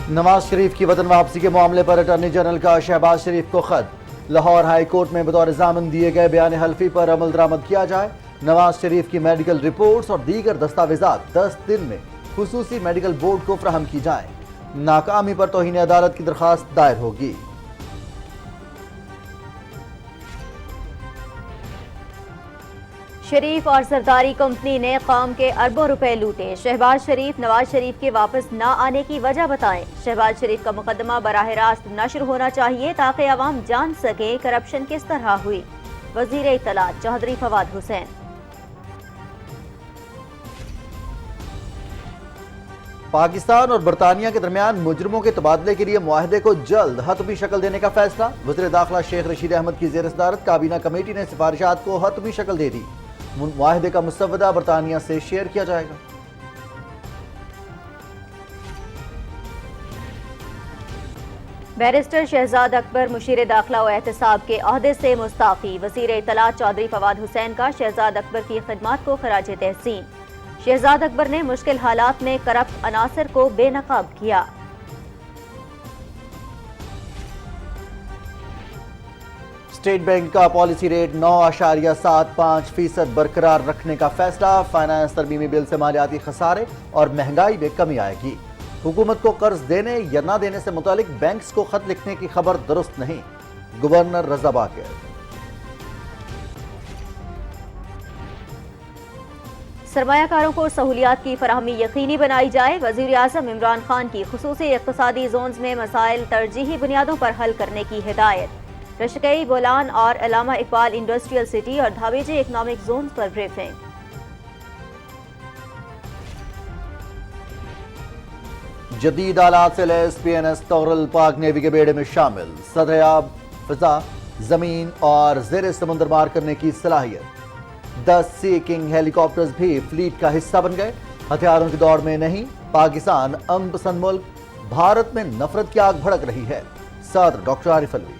نواز شریف کی وطن واپسی کے معاملے پر اٹارنی جنرل کا شہباز شریف کو خط، لاہور ہائی کورٹ میں بطور ضامن دیے گئے بیان حلفی پر عمل درآمد کیا جائے۔ نواز شریف کی میڈیکل رپورٹس اور دیگر دستاویزات 10 دن میں خصوصی میڈیکل بورڈ کو فراہم کی جائیں۔ ناکامی پر توہین عدالت کی درخواست دائر ہوگی۔ شریف اور زرداری کمپنی نے قوم کے اربوں روپے لوٹے، شہباز شریف نواز شریف کے واپس نہ آنے کی وجہ بتائیں۔ شہباز شریف کا مقدمہ براہ راست نشر ہونا چاہیے تاکہ عوام جان سکے کرپشن کس طرح ہوئی۔ وزیر اطلاعات چودھری فواد حسین۔ پاکستان اور برطانیہ کے درمیان مجرموں کے تبادلے کے لیے معاہدے کو جلد حتمی شکل دینے کا فیصلہ۔ وزیر داخلہ شیخ رشید احمد کی زیر صدارت کابینہ کمیٹی نے سفارشات کو حتمی شکل دے دی۔ معاہدے کا مسودہ برطانیہ سے شیئر کیا جائے گا۔ بیرسٹر شہزاد اکبر مشیر داخلہ و احتساب کے عہدے سے مستعفی۔ وزیر اطلاعات چودھری فواد حسین کا شہزاد اکبر کی خدمات کو خراج تحسین۔ شہزاد اکبر نے مشکل حالات میں کرپٹ عناصر کو بے نقاب کیا۔ اسٹیٹ بینک کا پالیسی ریٹ 9.75% برقرار رکھنے کا فیصلہ۔ فائنانس ترمیمی بل سے مالیاتی خسارے اور مہنگائی میں کمی آئے گی۔ حکومت کو قرض دینے یا نہ دینے سے متعلق بینکس کو خط لکھنے کی خبر درست نہیں، گورنر رضا باقر۔ سرمایہ کاروں کو سہولیات کی فراہمی یقینی بنائی جائے۔ وزیر اعظم عمران خان کی خصوصی اقتصادی زونز میں مسائل ترجیحی بنیادوں پر حل کرنے کی ہدایت۔ رشکئی، بولان اور علامہ اقبال انڈسٹریل سٹی اور دھاویجی اکنامک زونز پر بریفنگ۔ جدید آلات سے لیس پی این ایس تغرل پاک نیوی کے بیڑے میں شامل، سطح فضا، زمین اور زیر سمندر مار کرنے کی صلاحیت۔ 10 سی کنگ ہیلی کاپٹرز بھی فلیٹ کا حصہ بن گئے۔ ہتھیاروں کی دوڑ میں نہیں، پاکستان امن پسند ملک، بھارت میں نفرت کی آگ بھڑک رہی ہے، صدر ڈاکٹر عارف علوی۔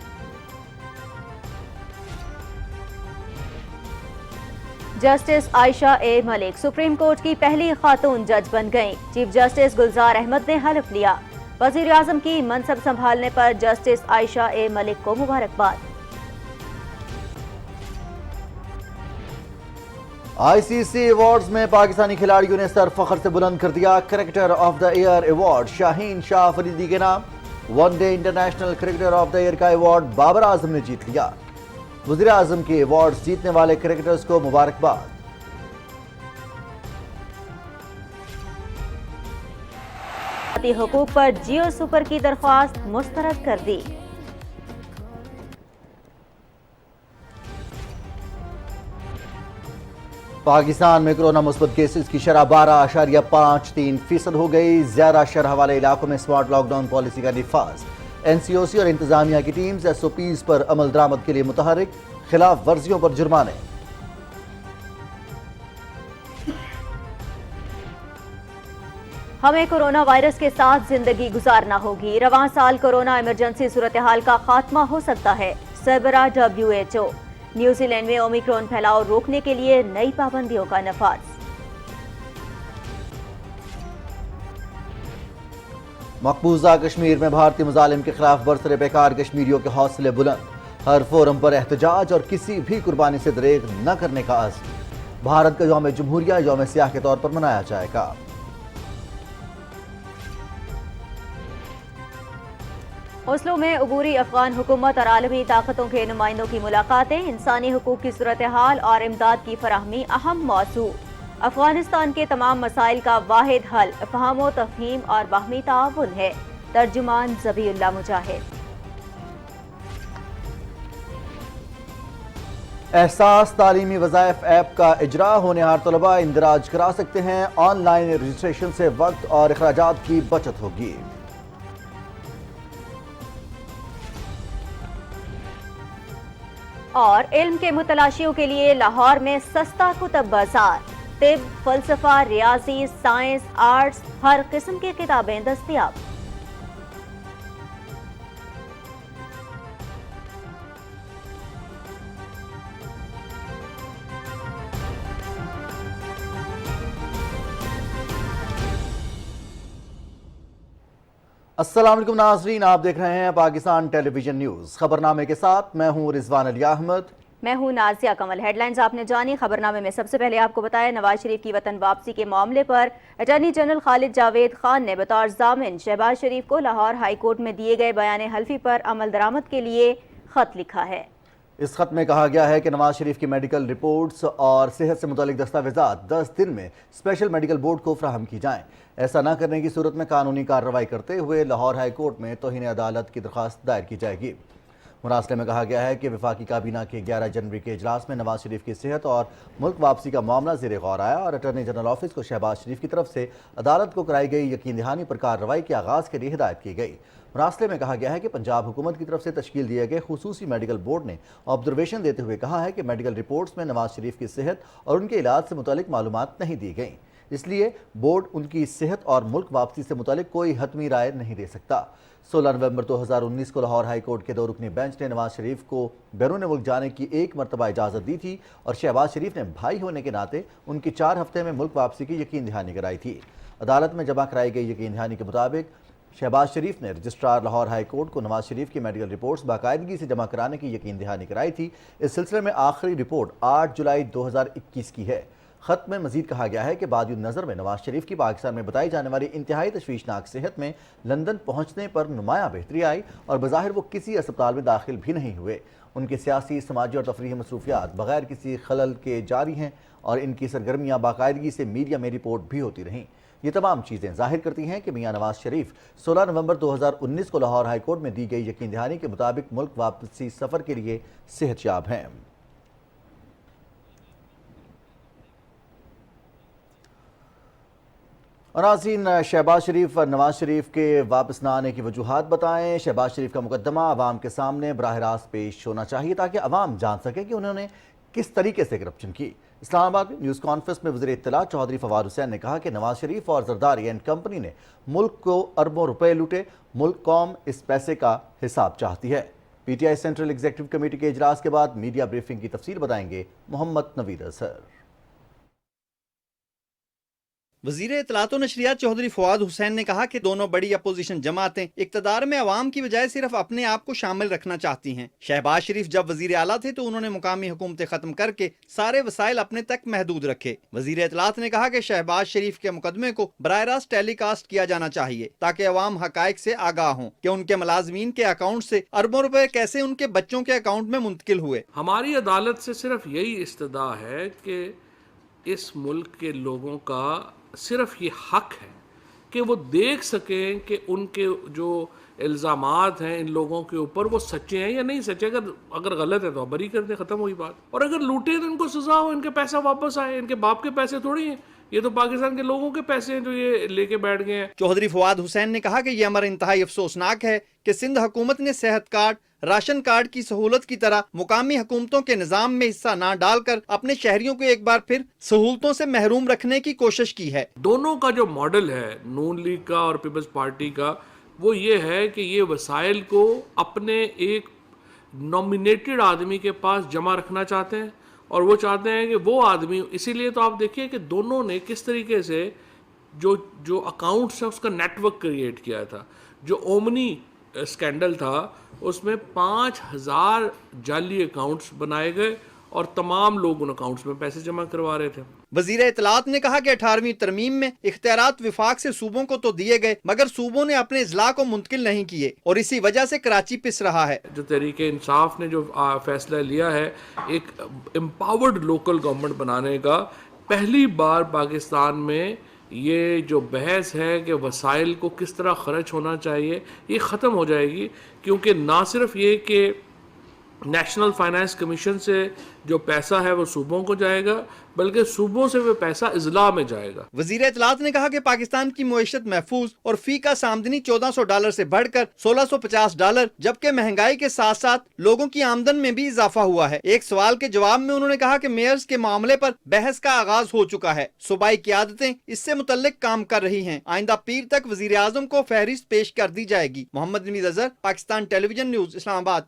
جسٹس عائشہ اے ملک سپریم کورٹ کی پہلی خاتون جج بن گئیں۔ چیف جسٹس گلزار احمد نے حلف لیا۔ وزیر اعظم کی منصب سنبھالنے پر جسٹس عائشہ اے ملک کو مبارکباد۔ آئی سی سی ایوارڈز میں پاکستانی کھلاڑیوں نے سر فخر سے بلند کر دیا۔ Cricketer of the year award Shaheen Shah Afridi کے نام۔ One day international cricketer of the year کا ایوارڈ بابر اعظم نے جیت لیا۔ وزیر اعظم کے ایوارڈز جیتنے والے کرکٹرز کو مبارکباد۔ حقوق پر جیو سپر کی درخواست مسترد کر دی۔ پاکستان میں کرونا مثبت کیسز کی شرح 12.53% ہو گئی۔ زیادہ شرح والے علاقوں میں سمارٹ لاک ڈاؤن پالیسی کا نفاذ۔ این سی او سی اور انتظامیہ کی ٹیمز ایس او پیز پر عمل درآمد کے لیے متحرک، خلاف ورزیوں پر جرمانے۔ ہمیں کورونا وائرس کے ساتھ زندگی گزارنا ہوگی۔ رواں سال کورونا ایمرجنسی صورتحال کا خاتمہ ہو سکتا ہے، سربراہ WHO۔ نیوزی لینڈ میں اومیکرون پھیلاؤ روکنے کے لیے نئی پابندیوں کا نفاذ۔ مقبوضہ کشمیر میں بھارتی مظالم کے خلاف برسر پیکار کشمیریوں کے حوصلے بلند۔ ہر فورم پر احتجاج اور کسی بھی قربانی سے دریغ نہ کرنے کا عزم۔ بھارت کا یوم جمہوریہ یوم سیاہ کے طور پر منایا جائے گا۔ اوسلو میں عبوری افغان حکومت اور عالمی طاقتوں کے نمائندوں کی ملاقاتیں۔ انسانی حقوق کی صورتحال اور امداد کی فراہمی اہم موضوع۔ افغانستان کے تمام مسائل کا واحد حل افہام و تفہیم اور باہمی تعاون ہے، ترجمان ذبیح اللہ مجاہد۔ احساس تعلیمی وظائف ایپ کا اجرا، ہونہار طلباء اندراج کرا سکتے ہیں۔ آن لائن رجسٹریشن سے وقت اور اخراجات کی بچت ہوگی۔ اور علم کے متلاشیوں کے لیے لاہور میں سستا کتب بازار۔ طب، فلسفہ، ریاضی، سائنس، آرٹس، ہر قسم کی کتابیں دستیاب۔ अस्सलाम वालेकुम नाज़रीन, आप देख रहे हैं पाकिस्तान टेलीविजन न्यूज़। खबरनामे के साथ मैं हूं रिजवान अली अहमद। मैं हूं नाजिया कमल। हेडलाइंस आपने जानी। खबरनामे में सबसे पहले आपको बताया, नवाज शरीफ की वतन वापसी के मामले पर अटॉर्नी जनरल खालिद जावेद खान ने बतौर जामिन शहबाज शरीफ को लाहौर हाई कोर्ट में दिए गए बयान हल्फी पर अमल दरामद के लिए खत लिखा है। इस खत में कहा गया है कि नवाज शरीफ की मेडिकल रिपोर्ट्स और सेहत से मुतालिक दस्तावेजात 10 दिन में स्पेशल मेडिकल बोर्ड को फराहम की जाएं। ऐसा न करने की सूरत में कानूनी कार्रवाई करते हुए लाहौर हाई कोर्ट में तौहीन अदालत की दरख्वास्त दायर की जाएगी। मुरासले में कहा गया है कि वफाकी काबीना के 11 जनवरी के इजलास में नवाज शरीफ की सेहत और मुल्क वापसी का मामला ज़ेर गौर आया और अटॉर्नी जनरल ऑफिस को शहबाज शरीफ की तरफ से अदालत को कराई गई यकीन दहानी पर कार्रवाई के आगाज़ के लिए हिदायत की गई। मुरासले में कहा गया है कि पंजाब हुकूमत की तरफ से तश्कील दिए गए खुसूसी मेडिकल बोर्ड ने ऑब्जर्वेशन देते हुए कहा है कि मेडिकल रिपोर्ट्स में नवाज शरीफ की सेहत और उनके इलाज से मुतालिक मालूमात नहीं दी गई, इसलिए बोर्ड उनकी सेहत और मुल्क वापसी से मुतालिक कोई हतमी राय नहीं दे सकता। 16 नवंबर 2019 को लाहौर हाई कोर्ट के 2 रुकनी बेंच ने नवाज शरीफ को बैरून मुल्क जाने की एक मरतबा इजाज़त दी थी और शहबाज शरीफ ने भाई होने के नाते उनकी 4 हफ्ते में मुल्क वापसी की यकीन दहानी कराई थी। अदालत में जमा कराई गई यकीन दहानी के मुताबिक शहबाज शरीफ ने रजिस्ट्रार लाहौर हाई कोर्ट को नवाज शरीफ की मेडिकल रिपोर्ट्स बाकायदगी से जमा कराने की यकीन दहानी कराई थी। इस सिलसिले में आखिरी रिपोर्ट 8 जुलाई 2021 की है। खत में मजीद कहा गया है कि बादिल नज़र में नवाज शरीफ की पाकिस्तान में बताई जाने वाली इंतहाई तशवीशनाक सेहत में लंदन पहुँचने पर नुमाया बेहतरी आई और बज़ाहिर वो किसी अस्पताल में दाखिल भी नहीं हुए। उनकी सियासी, समाजी और तफरीही मसरूफियात बगैर किसी खलल के जारी हैं और इनकी सरगर्मियाँ बाकायदगी से मीडिया में रिपोर्ट भी होती रहीं। ये तमाम चीज़ें जाहिर करती हैं कि मियां नवाज शरीफ 16 नवंबर 2019 को लाहौर हाई कोर्ट में दी गई यकीन दहानी के मुताबिक मुल्क वापसी सफ़र के लिए सेहतयाब हैं। नाज़रीन, शहबाज शरीफ नवाज शरीफ के वापस न आने की वजूहात बताएं। शहबाज शरीफ का मुकदमा अवाम के सामने बराह रास्त पेश होना चाहिए ताकि अवाम जान सके कि उन्होंने किस तरीके से करप्शन की। इस्लामाबाद में न्यूज़ कॉन्फ्रेंस में वज़ीर इत्तला चौधरी फवाद हुसैन ने कहा कि नवाज शरीफ और जरदारी एंड कंपनी ने मुल्क को अरबों रुपए लूटे, मुल्क कौम इस पैसे का हिसाब चाहती है। पीटीआई सेंट्रल एग्जीक्यूटिव कमेटी के इजलास के बाद मीडिया ब्रीफिंग की तफसील बताएंगे मोहम्मद नवीद अजहर। वज़ीर इत्तलात व नशरियात चौधरी फवाद हुसैन ने कहा कि दोनों बड़ी अपोजिशन जमातें इक़्तिदार में अवाम की बजाय सिर्फ अपने आप को शामिल रखना चाहती हैं। शहबाज शरीफ जब वज़ीर आला थे तो उन्होंने मुकामी हुकूमतें ख़त्म करके सारे वसाइल अपने तक महदूद रखे। वज़ीर इत्तलात ने कहा कि शहबाज शरीफ के मुकदमे को बराह रास्त टेलीकास्ट किया जाना चाहिए ताकि अवाम हक़ाइक़ से आगाह हों कि उनके मुलाज़मीन के अकाउंट से अरबों रुपए कैसे उनके बच्चों के अकाउंट में मुंतकिल हुए। हमारी अदालत से सिर्फ यही इस्तदा है कि इस मुल्क के लोगों का सिर्फ ये हक है कि वो देख सकें कि उनके जो इल्ज़ामात हैं इन लोगों के ऊपर वो सच्चे हैं या नहीं सच्चे। अगर गलत है तो बरी कर दें, ख़त्म हुई बात। और अगर लूटे तो इनको सज़ा हो, इनके पैसा वापस आए। इनके बाप के पैसे थोड़ी हैं, ये तो पाकिस्तान के लोगों के पैसे हैं जो ये लेके बैठ गए हैं। चौधरी फवाद हुसैन ने कहा कि ये अमर इंतहाई अफसोसनाक है कि सिंध हुकूमत ने सेहत कार्ड, राशन कार्ड की सहूलत की तरह मुकामी हुकूमतों के निजाम में हिस्सा ना डालकर अपने शहरियों को एक बार फिर सहूलतों से महरूम रखने की कोशिश की है। दोनों का जो मॉडल है नून लीग का और पीपल्स पार्टी का, वो ये है कि ये वसाइल को अपने एक नॉमिनेटेड आदमी के पास जमा रखना चाहते हैं और वो चाहते हैं कि वो आदमी, इसीलिए तो आप देखिए कि दोनों ने किस तरीके से जो अकाउंट्स है उसका नेटवर्क क्रिएट किया था। जो ओमनी स्कैंडल था उसमें 5000 जाली अकाउंट्स बनाए गए और तमाम लोग उन अकाउंट्स में पैसे जमा करवा रहे थे। वज़ीर इत्तलात ने कहा कि 18वीं तरमीम में इख्तियारात विफाक से सूबों को तो दिए गए मगर सूबों ने अपने इजला को मुंतकिल नहीं किए और इसी वजह से कराची पिस रहा है। जो तहरीके इंसाफ ने जो फैसला लिया है एक एम्पावर्ड लोकल गवर्नमेंट बनाने का, पहली बार पाकिस्तान में ये जो बहस है कि वसाइल को किस तरह खर्च होना चाहिए ये ख़त्म हो जाएगी। क्योंकि ना सिर्फ ये कि नेशनल फाइनेंस कमीशन से जो पैसा है वो सूबों को जाएगा बल्कि सूबों से वो पैसा इजला में जाएगा। वज़ीर इत्तलात ने कहा कि पाकिस्तान की मुईशत महफूज और फी का सामदनी $1400 से बढ़कर $1650, जबकि महंगाई के साथ साथ लोगों की आमदन में भी इजाफा हुआ है। एक सवाल के जवाब में उन्होंने कहा कि मेयर्स के मामले पर बहस का आगाज हो चुका है, सूबाई क़यादतें इससे मुतल्लिक काम कर रही हैं। आइंदा पीर तक वज़ीर आज़म को फहरिस्त पेश कर दी जाएगी। Muhammad Naveed Azhar, Pakistan television news, Islamabad.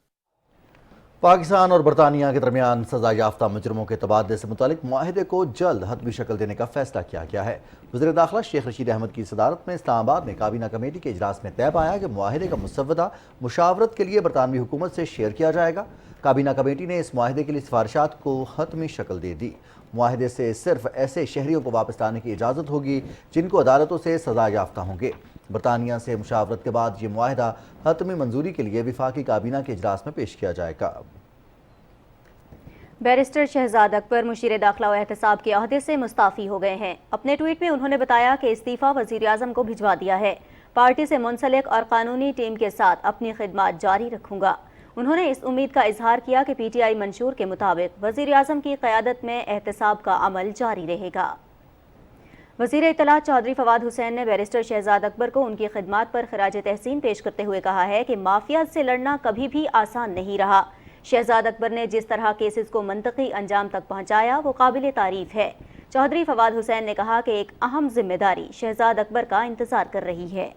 پاکستان اور برطانیہ کے درمیان سزا یافتہ مجرموں کے تبادلے سے متعلق معاہدے کو جلد حتمی شکل دینے کا فیصلہ کیا گیا ہے۔ وزیر داخلہ شیخ رشید احمد کی صدارت میں اسلام آباد میں کابینہ کمیٹی کے اجلاس میں طے پایا کہ معاہدے کا مسودہ مشاورت کے لیے برطانوی حکومت سے شیئر کیا جائے گا۔ کابینہ کمیٹی نے اس معاہدے کے لیے سفارشات کو حتمی شکل دے دی۔ معاہدے سے صرف ایسے شہریوں کو واپس لانے کی اجازت ہوگی جن کو عدالتوں سے سزا یافتہ ہوں گے۔ برطانیہ سے مشاورت کے بعد یہ معاہدہ حتمی منظوری کے لیے وفاقی کابینہ کے اجلاس میں پیش کیا جائے گا۔ بیرسٹر شہزاد اکبر مشیر داخلہ و احتساب کے عہدے سے مستعفی ہو گئے ہیں۔ اپنے ٹویٹ میں انہوں نے بتایا کہ استعفیٰ وزیر اعظم کو بھجوا دیا ہے۔ پارٹی سے منسلک اور قانونی ٹیم کے ساتھ اپنی خدمات جاری رکھوں گا۔ انہوں نے اس امید کا اظہار کیا کہ پی ٹی آئی منشور کے مطابق وزیر اعظم کی قیادت میں احتساب کا عمل جاری رہے گا۔ وزیر اطلاعات چودھری فواد حسین نے بیرسٹر شہزاد اکبر کو ان کی خدمات پر خراج تحسین پیش کرتے ہوئے کہا ہے کہ مافیا سے لڑنا کبھی بھی آسان نہیں رہا۔ شہزاد اکبر نے جس طرح کیسز کو منطقی انجام تک پہنچایا وہ قابل تعریف ہے۔ چودھری فواد حسین نے کہا کہ ایک اہم ذمہ داری شہزاد اکبر کا انتظار کر رہی ہے۔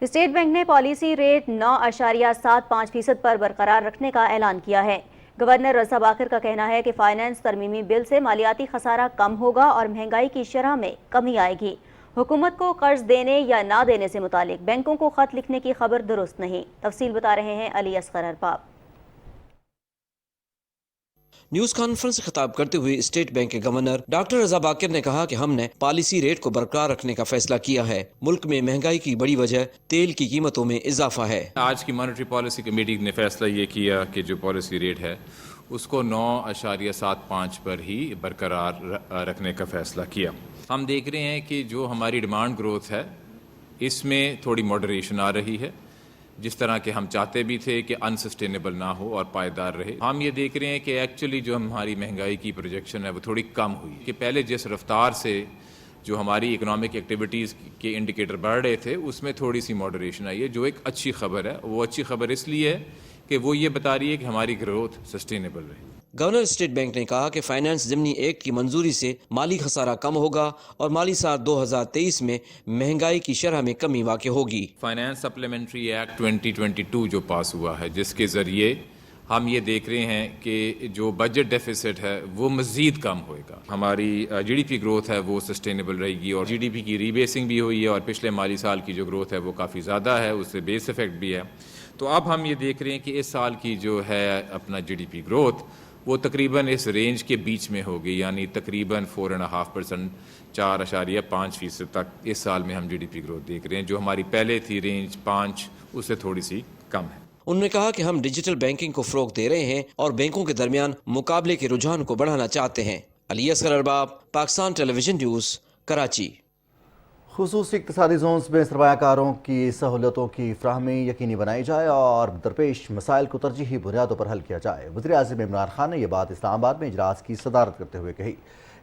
اسٹیٹ بینک نے پالیسی ریٹ 9.75% پر برقرار رکھنے کا اعلان کیا ہے۔ گورنر رضا باکر کا کہنا ہے کہ فائنانس ترمیمی بل سے مالیاتی خسارہ کم ہوگا اور مہنگائی کی شرح میں کمی آئے گی۔ حکومت کو قرض دینے یا نہ دینے سے متعلق بینکوں کو خط لکھنے کی خبر درست نہیں۔ تفصیل بتا رہے ہیں علی اصغر ارباب۔ نیوز کانفرنس سے خطاب کرتے ہوئے اسٹیٹ بینک کے گورنر ڈاکٹر رضا باکر نے کہا کہ ہم نے پالیسی ریٹ کو برقرار رکھنے کا فیصلہ کیا ہے۔ ملک میں مہنگائی کی بڑی وجہ تیل کی قیمتوں میں اضافہ ہے۔ آج کی مانیٹری پالیسی کمیٹی نے فیصلہ یہ کیا کہ جو پالیسی ریٹ ہے اس کو 9.75 پر ہی برقرار رکھنے کا فیصلہ کیا۔ ہم دیکھ رہے ہیں کہ جو ہماری ڈیمانڈ گروتھ ہے اس میں تھوڑی ماڈریشن آ رہی ہے، جس طرح کہ ہم چاہتے بھی تھے کہ انسسٹینیبل نہ ہو اور پائیدار رہے۔ ہم یہ دیکھ رہے ہیں کہ ایکچولی جو ہماری مہنگائی کی پروجیکشن ہے وہ تھوڑی کم ہوئی کہ پہلے جس رفتار سے جو ہماری اکنامک ایکٹیویٹیز کے انڈیکیٹر بڑھ رہے تھے اس میں تھوڑی سی ماڈریشن آئی ہے، جو ایک اچھی خبر ہے۔ وہ اچھی خبر اس لیے ہے کہ وہ یہ بتا رہی ہے کہ ہماری گروتھ سسٹینیبل رہے۔ گورنر اسٹیٹ بینک نے کہا کہ فائنانس ضمنی ایکٹ کی منظوری سے مالی خسارہ کم ہوگا اور مالی سال 2023 میں مہنگائی کی شرح میں کمی واقع ہوگی۔ فائنانس سپلیمنٹری ایکٹ 2022 جو پاس ہوا ہے، جس کے ذریعے ہم یہ دیکھ رہے ہیں کہ جو بجٹ ڈیفیسٹ ہے وہ مزید کم ہوئے گا۔ ہماری جی ڈی پی گروتھ ہے وہ سسٹینیبل رہے گی اور جی ڈی پی کی ری بیسنگ بھی ہوئی ہے اور پچھلے مالی سال کی جو گروتھ ہے وہ کافی زیادہ ہے، اس سے بیس افیکٹ بھی ہے۔ تو اب ہم یہ دیکھ رہے ہیں کہ اس سال کی جو ہے اپنا جی ڈی پی گروتھ وہ تقریباً اس رینج کے بیچ میں ہوگی، یعنی تقریباً 4.5%، 4.5% تک اس سال میں ہم جی ڈی پی گروتھ دیکھ رہے ہیں، جو ہماری پہلے تھی رینج 5 اس سے تھوڑی سی کم ہے۔ انہوں نے کہا کہ ہم ڈیجیٹل بینکنگ کو فروغ دے رہے ہیں اور بینکوں کے درمیان مقابلے کے رجحان کو بڑھانا چاہتے ہیں۔ علی اصغر ارباب، پاکستان ٹیلی ویژن نیوز، کراچی۔ خصوصی اقتصادی زونز میں سرمایہ کاروں کی سہولتوں کی فراہمی یقینی بنائی جائے اور درپیش مسائل کو ترجیحی بنیادوں پر حل کیا جائے۔ وزیر اعظم عمران خان نے یہ بات اسلام آباد میں اجلاس کی صدارت کرتے ہوئے کہی۔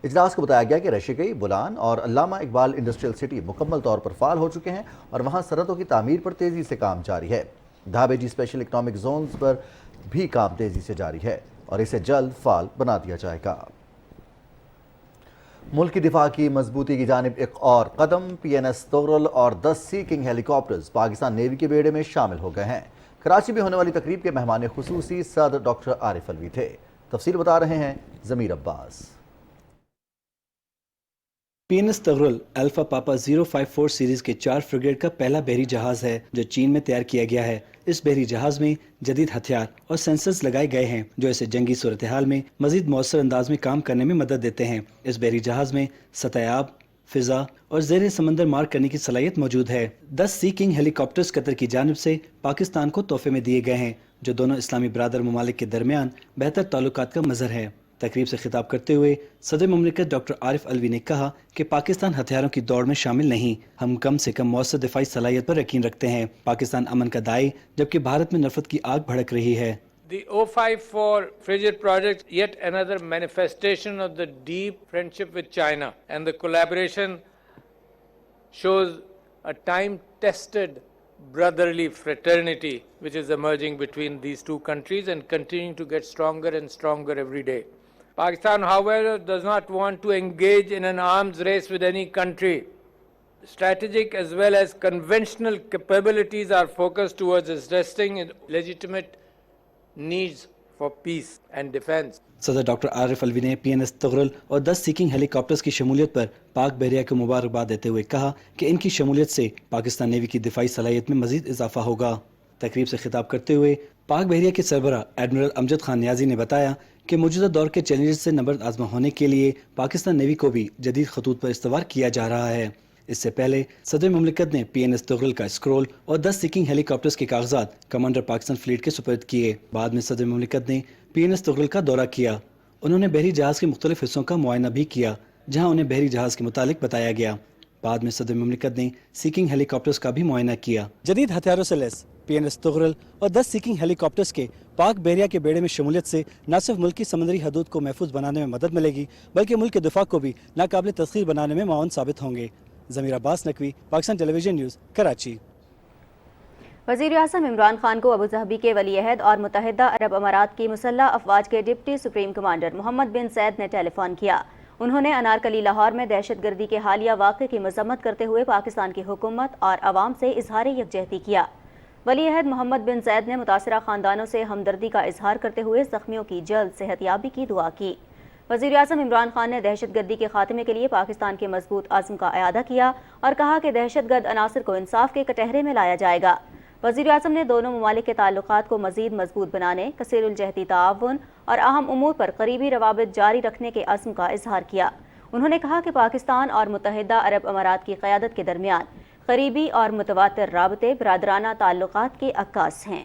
اجلاس کو بتایا گیا کہ رشیدگی، بولان اور علامہ اقبال انڈسٹریل سٹی مکمل طور پر فعال ہو چکے ہیں اور وہاں صنعتوں کی تعمیر پر تیزی سے کام جاری ہے۔ دھابے جی اسپیشل اکنامک زونز پر بھی کام تیزی سے جاری ہے اور اسے جلد فعال بنا دیا جائے گا۔ ملک کی دفاع کی مضبوطی کی جانب ایک اور قدم، پی این ایس تغرل اور 10 سی کنگ ہیلی کاپٹرز پاکستان نیوی کے بیڑے میں شامل ہو گئے ہیں۔ کراچی میں ہونے والی تقریب کے مہمان خصوصی صدر ڈاکٹر عارف الوی تھے۔ تفصیل بتا رہے ہیں ضمیر عباس۔ پی این ایس تغرل الفا پاپا 054 سیریز کے 4 فریگیٹ کا پہلا بحری جہاز ہے جو چین میں تیار کیا گیا ہے۔ اس بحری جہاز میں جدید ہتھیار اور سینسرز لگائے گئے ہیں جو اسے جنگی صورتحال میں مزید مؤثر انداز میں کام کرنے میں مدد دیتے ہیں۔ اس بحری جہاز میں سطح آب، فضا اور زیر سمندر مار کرنے کی صلاحیت موجود ہے۔ 10 سی کنگ ہیلی کاپٹرز قطر کی جانب سے پاکستان کو تحفے میں دیے گئے ہیں جو دونوں اسلامی برادر ممالک کے درمیان بہتر تعلقات کا مظہر ہے۔ تقریب سے خطاب کرتے ہوئے صدر مملکت ڈاکٹر عارف الوی نے کہا کہ پاکستان ہتھیاروں کی دوڑ میں شامل نہیں، ہم کم سے کم مؤثر دفاعی صلاحیت پر یقین رکھتے ہیں۔ پاکستان امن کا داعی جبکہ بھارت میں نفرت کی آگ بھڑک رہی ہے۔ The 054 frigate project, yet another manifestation of the deep friendship with China, and the collaboration shows a time-tested brotherly fraternity which is emerging between these two countries and continuing to get stronger and stronger every day. Pakistan, however, does not want to engage in an arms race with any country. strategic as well as conventional capabilities are focused towards addressing legitimate needs for peace and defense. सदर doctor Arif Alvi ने PNS तगरुल और 10 seeking helicopters की शमूलियत पर पाक बहरिया को मुबारकबाद देते हुए कहा कि इनकी शमूलियत से पाकिस्तान नेवी की दिफाई सलाहियत में मजीद इजाफा होगा। तकरीब से खिताब करते हुए पाक बहरिया के सरबरा एडमिरल अमजद खान नियाजी ने बताया कि मौजूदा दौर के चैलेंजेस से नबर्द आजमा होने के लिए पाकिस्तान नेवी को भी जदीद खतूत पर इस्तवार किया जा रहा है। इससे पहले सदर मुमलिकत ने PNS तगरुल का स्क्रोल और 10 सीकिंग हेलीकॉप्टर्स के कागजात कमांडर पाकिस्तान फ्लीट के सुपर्द किए। बाद में सदर मुमलिकत ने PNS तगरुल का दौरा किया। उन्होंने बहरी जहाज के मुख्तलिफ हिस्सों का मुआयना भी किया, जहां उन्हें बहरी जहाज के मुतालिक बताया गया। बाद में सदर मुमलिकत ने सीकिंग हेलीकॉप्टर्स का भी मुआयना किया। जदीद हथियारों से लैस PNS तगरुल और 10 सीकिंग हेलीकॉप्टर्स के पाक बहरिया के बेड़े में शमूलियत से न सिर्फ मुल्क की समंदरी हदूद को महफूज बनाने में मदद मिलेगी, बल्कि मुल्क के दिफा को भी नाकाबिल तस्खीर बनाने में मावन साबित होंगे। ज़मीर अब्बास नकवी, पाकिस्तान टेलीविजन न्यूज़, कराची। वज़ीर आज़म इमरान खान को अबू धाबी के वली अहद और मुत्तहिदा अरब अमारात की मुसल्लह अफवाज के डिप्टी सुप्रीम कमांडर मोहम्मद बिन ज़ैद ने टेलीफोन किया। उन्होंने अनारकली लाहौर में दहशतगर्दी के हालिया वाक़े की मज़म्मत करते हुए पाकिस्तान की हुकूमत और अवाम से इजहार यकजहती किया। वली अहद मोहम्मद बिन ज़ैद ने मुतासरा ख़ानदानों से हमदर्दी का इजहार करते हुए ज़ख्मियों की जल्द सेहतयाबी की दुआ की। वज़ीर आज़म इमरान खान ने दहशतगर्दी के खात्मे के लिए पाकिस्तान के मजबूत आज़म का अयादा किया और कहा कि दहशतगर्द अनासर को इंसाफ के कटहरे में लाया जाएगा। वज़ीर आज़म ने दोनों ममालिक के ताल्लुकात को मज़ीद मजबूत बनाने, कसीरुल-जहती ताआवुन और अहम उमूर पर करीबी रवाबित जारी रखने के अज़्म का इजहार किया। उन्होंने कहा कि पाकिस्तान और मुत्तहिदा अरब अमारात की क़यादत के दरमियान करीबी और मुतवातिर राबते बरादराना ताल्लुकात के अक्कास हैं।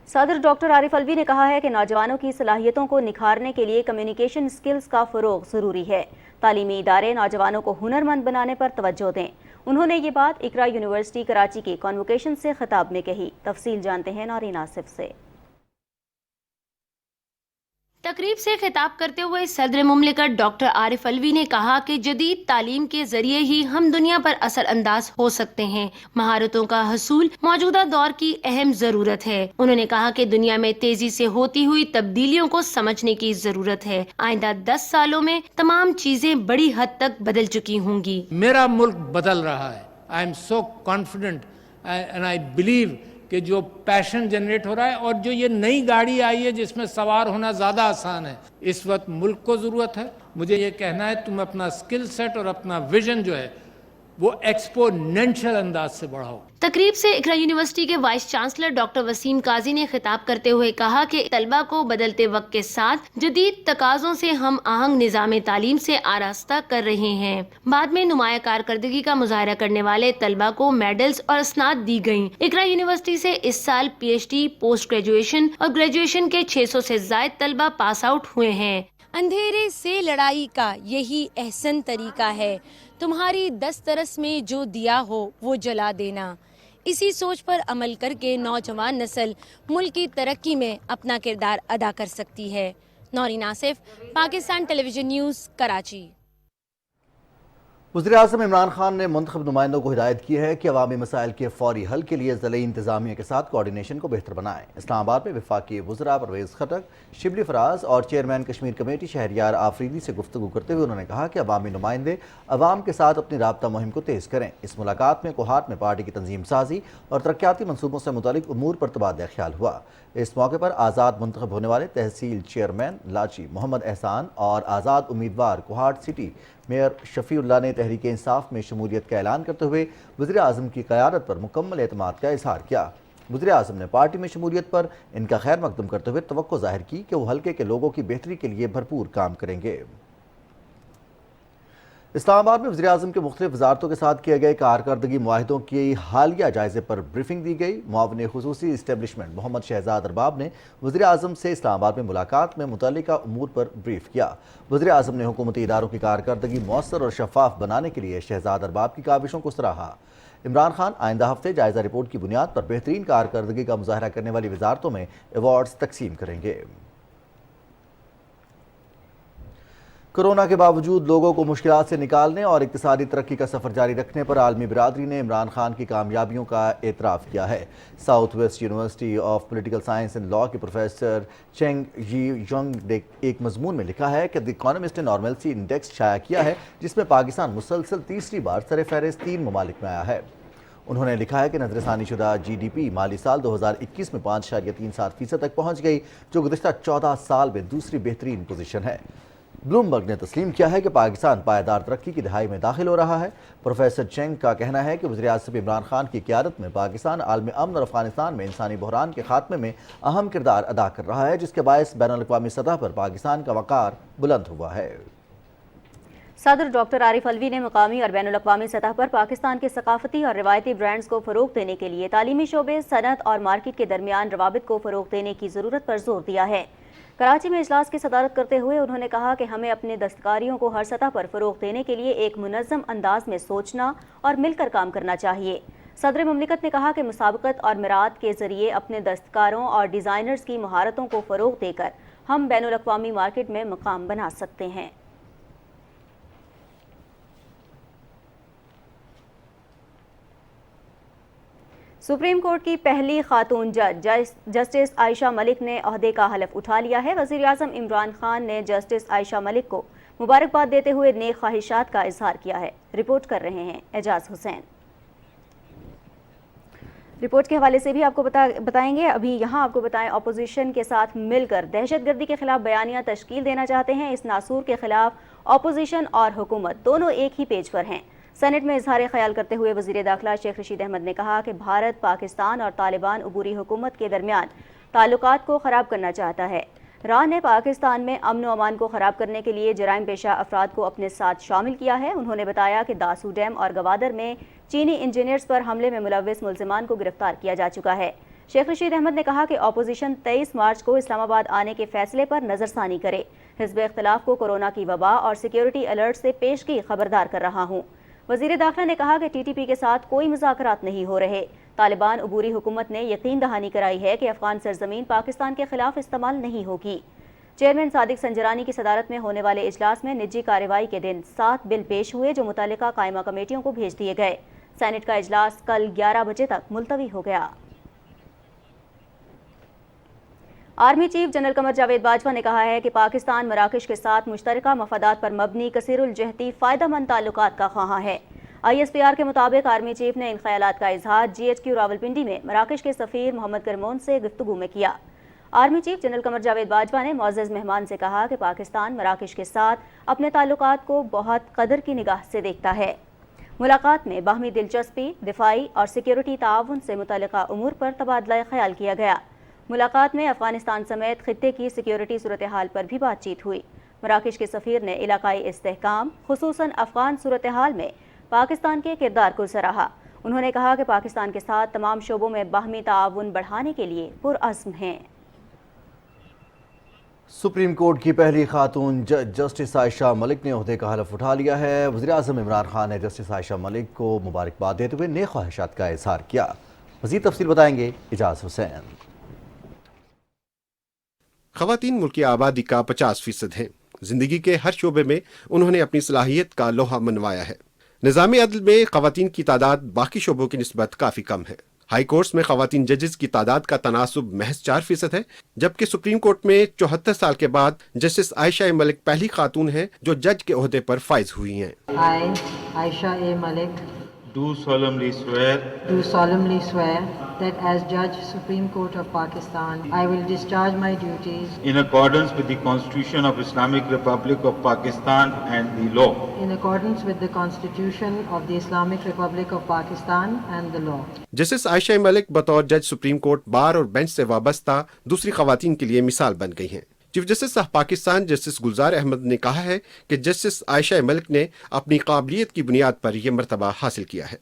सदर डॉक्टर आरिफ अलवी ने कहा है कि नौजवानों की सलाहियतों को निखारने के लिए कम्युनिकेशन स्किल्स का फ़रोग़ ज़रूरी है। तालीमी इदारे नौजवानों को हुनरमंद बनाने पर तवज्जो दें। उन्होंने ये बात इकरा यूनिवर्सिटी कराची के कॉन्वोकेशन से खिताब में कही। तफसील जानते हैं नौरीन आसिफ से। तकरीब से खिताब करते हुए सदर मुमलिकत डॉक्टर आरिफ अलवी ने कहा कि जदीद तालीम के जरिए ही हम दुनिया पर असर अंदाज हो सकते हैं। महारतों का हसूल मौजूदा दौर की अहम जरूरत है। उन्होंने कहा कि दुनिया में तेजी से होती हुई तब्दीलियों को समझने की जरूरत है। आइंदा 10 सालों में तमाम चीजें बड़ी हद तक बदल चुकी होंगी। मेरा मुल्क बदल रहा है। I am so confident and I believe कि जो पैशन जनरेट हो रहा है और जो ये नई गाड़ी आई है जिसमें सवार होना ज़्यादा आसान है, इस वक्त मुल्क को ज़रूरत है। मुझे ये कहना है तुम अपना स्किल सेट और अपना विजन जो है वो एक्सपोनेंशियल अंदाज से बढ़ाओ। तकरीब से इकरा यूनिवर्सिटी के वाइस चांसलर डॉक्टर वसीम काजी ने खिताब करते हुए कहा कि तलबा को बदलते वक्त के साथ जदीद तकाज़ों से हम आहंग निज़ाम तालीम से आरास्ता कर रहे हैं। बाद में नुमाया कारकर्दगी का मुजाहरा करने वाले तलबा को मेडल्स और असनाद दी गयी। इकरा यूनिवर्सिटी से इस साल PhD, पोस्ट ग्रेजुएशन और ग्रेजुएशन के 600 से ज्यादा तलबा पास आउट हुए हैं। अंधेरे से लड़ाई का यही एहसन तरीका है, तुम्हारी दस्तरस में जो दिया हो वो जला देना। इसी सोच पर अमल करके नौजवान नस्ल मुल्क की तरक्की में अपना किरदार अदा कर सकती है। Naureen Asif, Pakistan television news, Karachi. वज़ीर आज़म इमरान खान ने मुंतखब नुमाइंदों को हिदायत की है कि अवामी मसाइल के फौरी हल के लिए ज़िले इंतज़ामिया के साथ कोऑर्डिनेशन को बेहतर बनाएं। इस्लामाबाद में वफाकी वज़रा परवेज़ खटक, शिबली फराज और चेयरमैन कश्मीर कमेटी शहरियार आफरीदी से गुफ्तगू करते हुए उन्होंने कहा कि अवामी नुमाइंदे अवाम के साथ अपनी राब्ता मुहिम को तेज़ करें। इस मुलाकात में कोहाट में पार्टी की तंजीम साजी और तरक्याती मनसूबों से मुतालिक उमूर पर तबादला ख्याल हुआ। इस मौके पर आज़ाद मुंतखब होने वाले तहसील चेयरमैन लाची मोहम्मद एहसान और आज़ाद उम्मीदवार कोहाट सिटी मेयर शफीउल्लाह ने तहरीक इंसाफ में शमूलियत का ऐलान करते हुए वज़ीर आज़म की क़यादत पर मुकम्मल एतमाद का इजहार किया। वज़ीर आज़म ने पार्टी में शमूलियत पर इनका खैर मकदम करते हुए तवक्को ज़ाहिर की कि वो हल्के के लोगों की बेहतरी के लिए भरपूर काम करेंगे। इस्लामाबाद में वज़ीर आज़म के मुख्तलिफ वज़ारतों के साथ किए गए कारकर्दगी मुआहिदों की हालिया जायजे पर ब्रीफिंग दी गई। मुआविन खुसूसी इस्टेब्लिशमेंट मोहम्मद शहजाद अरबाब ने वज़ीर आज़म से इस्लामाबाद में मुलाकात में मुतल्लिका उमूर पर ब्रीफ किया। वज़ीर आज़म ने हुकूमती इदारों की कारकर्दगी मौसर और शफाफ बनाने के लिए शहजाद अरबाब की काविशों को सराहा। इमरान खान आइंदा हफ्ते जायजा रिपोर्ट की बुनियाद पर बेहतरीन कारकर्दगी का मुजाहरा करने वाली वज़ारतों में अवार्ड्स तकसीम करेंगे। کورونا کے باوجود لوگوں کو مشکلات سے نکالنے اور اقتصادی ترقی کا سفر جاری رکھنے پر عالمی برادری نے عمران خان کی کامیابیوں کا اعتراف کیا ہے۔ South waste university of political science and law کے پروفیسر چینگ یی ینگ نے ایک مضمون میں لکھا ہے کہ دی اکانومسٹ نے نارملسی انڈیکس شائع کیا ہے، جس میں پاکستان مسلسل تیسری بار سر فہرست 3 ممالک میں آیا ہے۔ انہوں نے لکھا ہے کہ نظر ثانی شدہ جی ڈی پی مالی سال 2021 میں 5.37% تک پہنچ گئی، جو گزشتہ 14 سال میں دوسری بہترین پوزیشن ہے۔ بلومبرگ نے تسلیم کیا ہے کہ پاکستان پائیدار ترقی کی دہائی میں داخل ہو رہا ہے۔ پروفیسر چینگ کا کہنا ہے کہ وزیراعظم عمران خان کی قیادت میں پاکستان عالم امن اور افغانستان میں انسانی بحران کے خاتمے میں اہم کردار ادا کر رہا ہے، جس کے باعث بین الاقوامی سطح پر پاکستان کا وقار بلند ہوا ہے۔ صدر ڈاکٹر عارف الوی نے مقامی اور بین الاقوامی سطح پر پاکستان کے ثقافتی اور روایتی برانڈز کو فروغ دینے کے لیے تعلیمی شعبے، صنعت اور مارکیٹ کے درمیان روابط کو فروغ دینے کی ضرورت پر زور دیا ہے۔ کراچی میں اجلاس کی صدارت کرتے ہوئے انہوں نے کہا کہ ہمیں اپنے دستکاریوں کو ہر سطح پر فروغ دینے کے لیے ایک منظم انداز میں سوچنا اور مل کر کام کرنا چاہیے۔ صدر مملکت نے کہا کہ مسابقت اور میرات کے ذریعے اپنے دستکاروں اور ڈیزائنرز کی مہارتوں کو فروغ دے کر ہم بین الاقوامی مارکیٹ میں مقام بنا سکتے ہیں۔ سپریم کورٹ کی پہلی خاتون جج جسٹس عائشہ ملک نے عہدے کا حلف اٹھا لیا ہے۔ وزیر اعظم عمران خان نے جسٹس عائشہ ملک کو مبارکباد دیتے ہوئے نیک خواہشات کا اظہار کیا ہے۔ رپورٹ کر رہے ہیں اعجاز حسین۔ رپورٹ کے حوالے سے بھی آپ کو بتائیں گے۔ ابھی یہاں آپ کو بتائیں، اپوزیشن کے ساتھ مل کر دہشت گردی کے خلاف بیانیہ تشکیل دینا چاہتے ہیں۔ اس ناسور کے خلاف اپوزیشن اور حکومت دونوں ایک ہی پیج پر ہیں۔ سینٹ میں اظہار خیال کرتے ہوئے وزیر داخلہ شیخ رشید احمد نے کہا کہ بھارت پاکستان اور طالبان عبوری حکومت کے درمیان تعلقات کو خراب کرنا چاہتا ہے۔ راہ نے پاکستان میں امن و امان کو خراب کرنے کے لیے جرائم پیشہ افراد کو اپنے ساتھ شامل کیا ہے۔ انہوں نے بتایا کہ داسو ڈیم اور گوادر میں چینی انجینئرز پر حملے میں ملوث ملزمان کو گرفتار کیا جا چکا ہے۔ شیخ رشید احمد نے کہا کہ اپوزیشن 23 مارچ کو اسلام آباد آنے کے فیصلے پر نظر ثانی کرے۔ حزب اختلاف کو کورونا کی وبا اور سیکیورٹی الرٹ سے پیشگی خبردار کر رہا ہوں۔ وزیر داخلہ نے کہا کہ ٹی ٹی پی کے ساتھ کوئی مذاکرات نہیں ہو رہے۔ طالبان عبوری حکومت نے یقین دہانی کرائی ہے کہ افغان سرزمین پاکستان کے خلاف استعمال نہیں ہوگی۔ چیئرمین صادق سنجرانی کی صدارت میں ہونے والے اجلاس میں نجی کارروائی کے دن 7 بل پیش ہوئے، جو متعلقہ قائمہ کمیٹیوں کو بھیج دیے گئے۔ سینٹ کا اجلاس کل 11 بجے تک ملتوی ہو گیا۔ Army chief general Qamar Javed Bajwa نے کہا ہے کہ پاکستان مراکش کے ساتھ مشترکہ مفادات پر مبنی کثیر الجہتی فائدہ مند تعلقات کا خواہاں ہے۔ آئی ایس پی آر کے مطابق آرمی چیف نے ان خیالات کا اظہار جی ایچ کیو راولپنڈی میں مراکش کے سفیر محمد کرمون سے گفتگو میں کیا۔ Army chief general Qamar Javed Bajwa نے معزز مہمان سے کہا کہ پاکستان مراکش کے ساتھ اپنے تعلقات کو بہت قدر کی نگاہ سے دیکھتا ہے۔ ملاقات میں باہمی دلچسپی، دفاعی اور سیکیورٹی تعاون سے متعلقہ امور پر تبادلہ خیال کیا گیا۔ ملاقات میں افغانستان سمیت خطے کی سیکیورٹی صورتحال پر بھی بات چیت ہوئی۔ مراکش کے سفیر نے علاقائی استحکام، خصوصاً افغان صورتحال میں پاکستان کے کردار کو سراہا۔ انہوں نے کہا کہ پاکستان کے ساتھ تمام شعبوں میں باہمی تعاون بڑھانے کے لیے پرعزم ہیں۔ سپریم کورٹ کی پہلی خاتون جج جسٹس عائشہ ملک نے عہدے کا حلف اٹھا لیا ہے۔ وزیراعظم عمران خان نے جسٹس عائشہ ملک کو مبارکباد دیتے ہوئے نیک خواہشات کا اظہار کیا۔ مزید تفصیل بتائیں گے اعجاز حسین۔ خواتین ملکی آبادی کا 50% ہیں۔ زندگی کے ہر شعبے میں انہوں نے اپنی صلاحیت کا لوہا منوایا ہے۔ نظام عدل میں خواتین کی تعداد باقی شعبوں کی نسبت کافی کم ہے۔ ہائی کورٹس میں خواتین ججز کی تعداد کا تناسب محض 4% ہے، جبکہ سپریم کورٹ میں 74 سال کے بعد جسٹس عائشہ ملک پہلی خاتون ہیں جو جج کے عہدے پر فائز ہوئی ہیں۔ I, Aisha A. Malik, do solemnly swear that as Judge Supreme Court of Pakistan, I will discharge my duties in accordance with the Constitution of Islamic Republic of Pakistan and the law. in accordance with the Constitution of the Islamic Republic of Pakistan and the law. Justice Ayesha Malik بطور جج supreme court bar اور bench سے وابستہ دوسری خواتین کے لیے مثال بن گئی ہیں۔ Chief justice of Pakistan justice Gulzar Ahmed نے کہا ہے کہ جسٹس عائشہ ملک نے اپنی قابلیت کی بنیاد پر یہ مرتبہ حاصل کیا ہے۔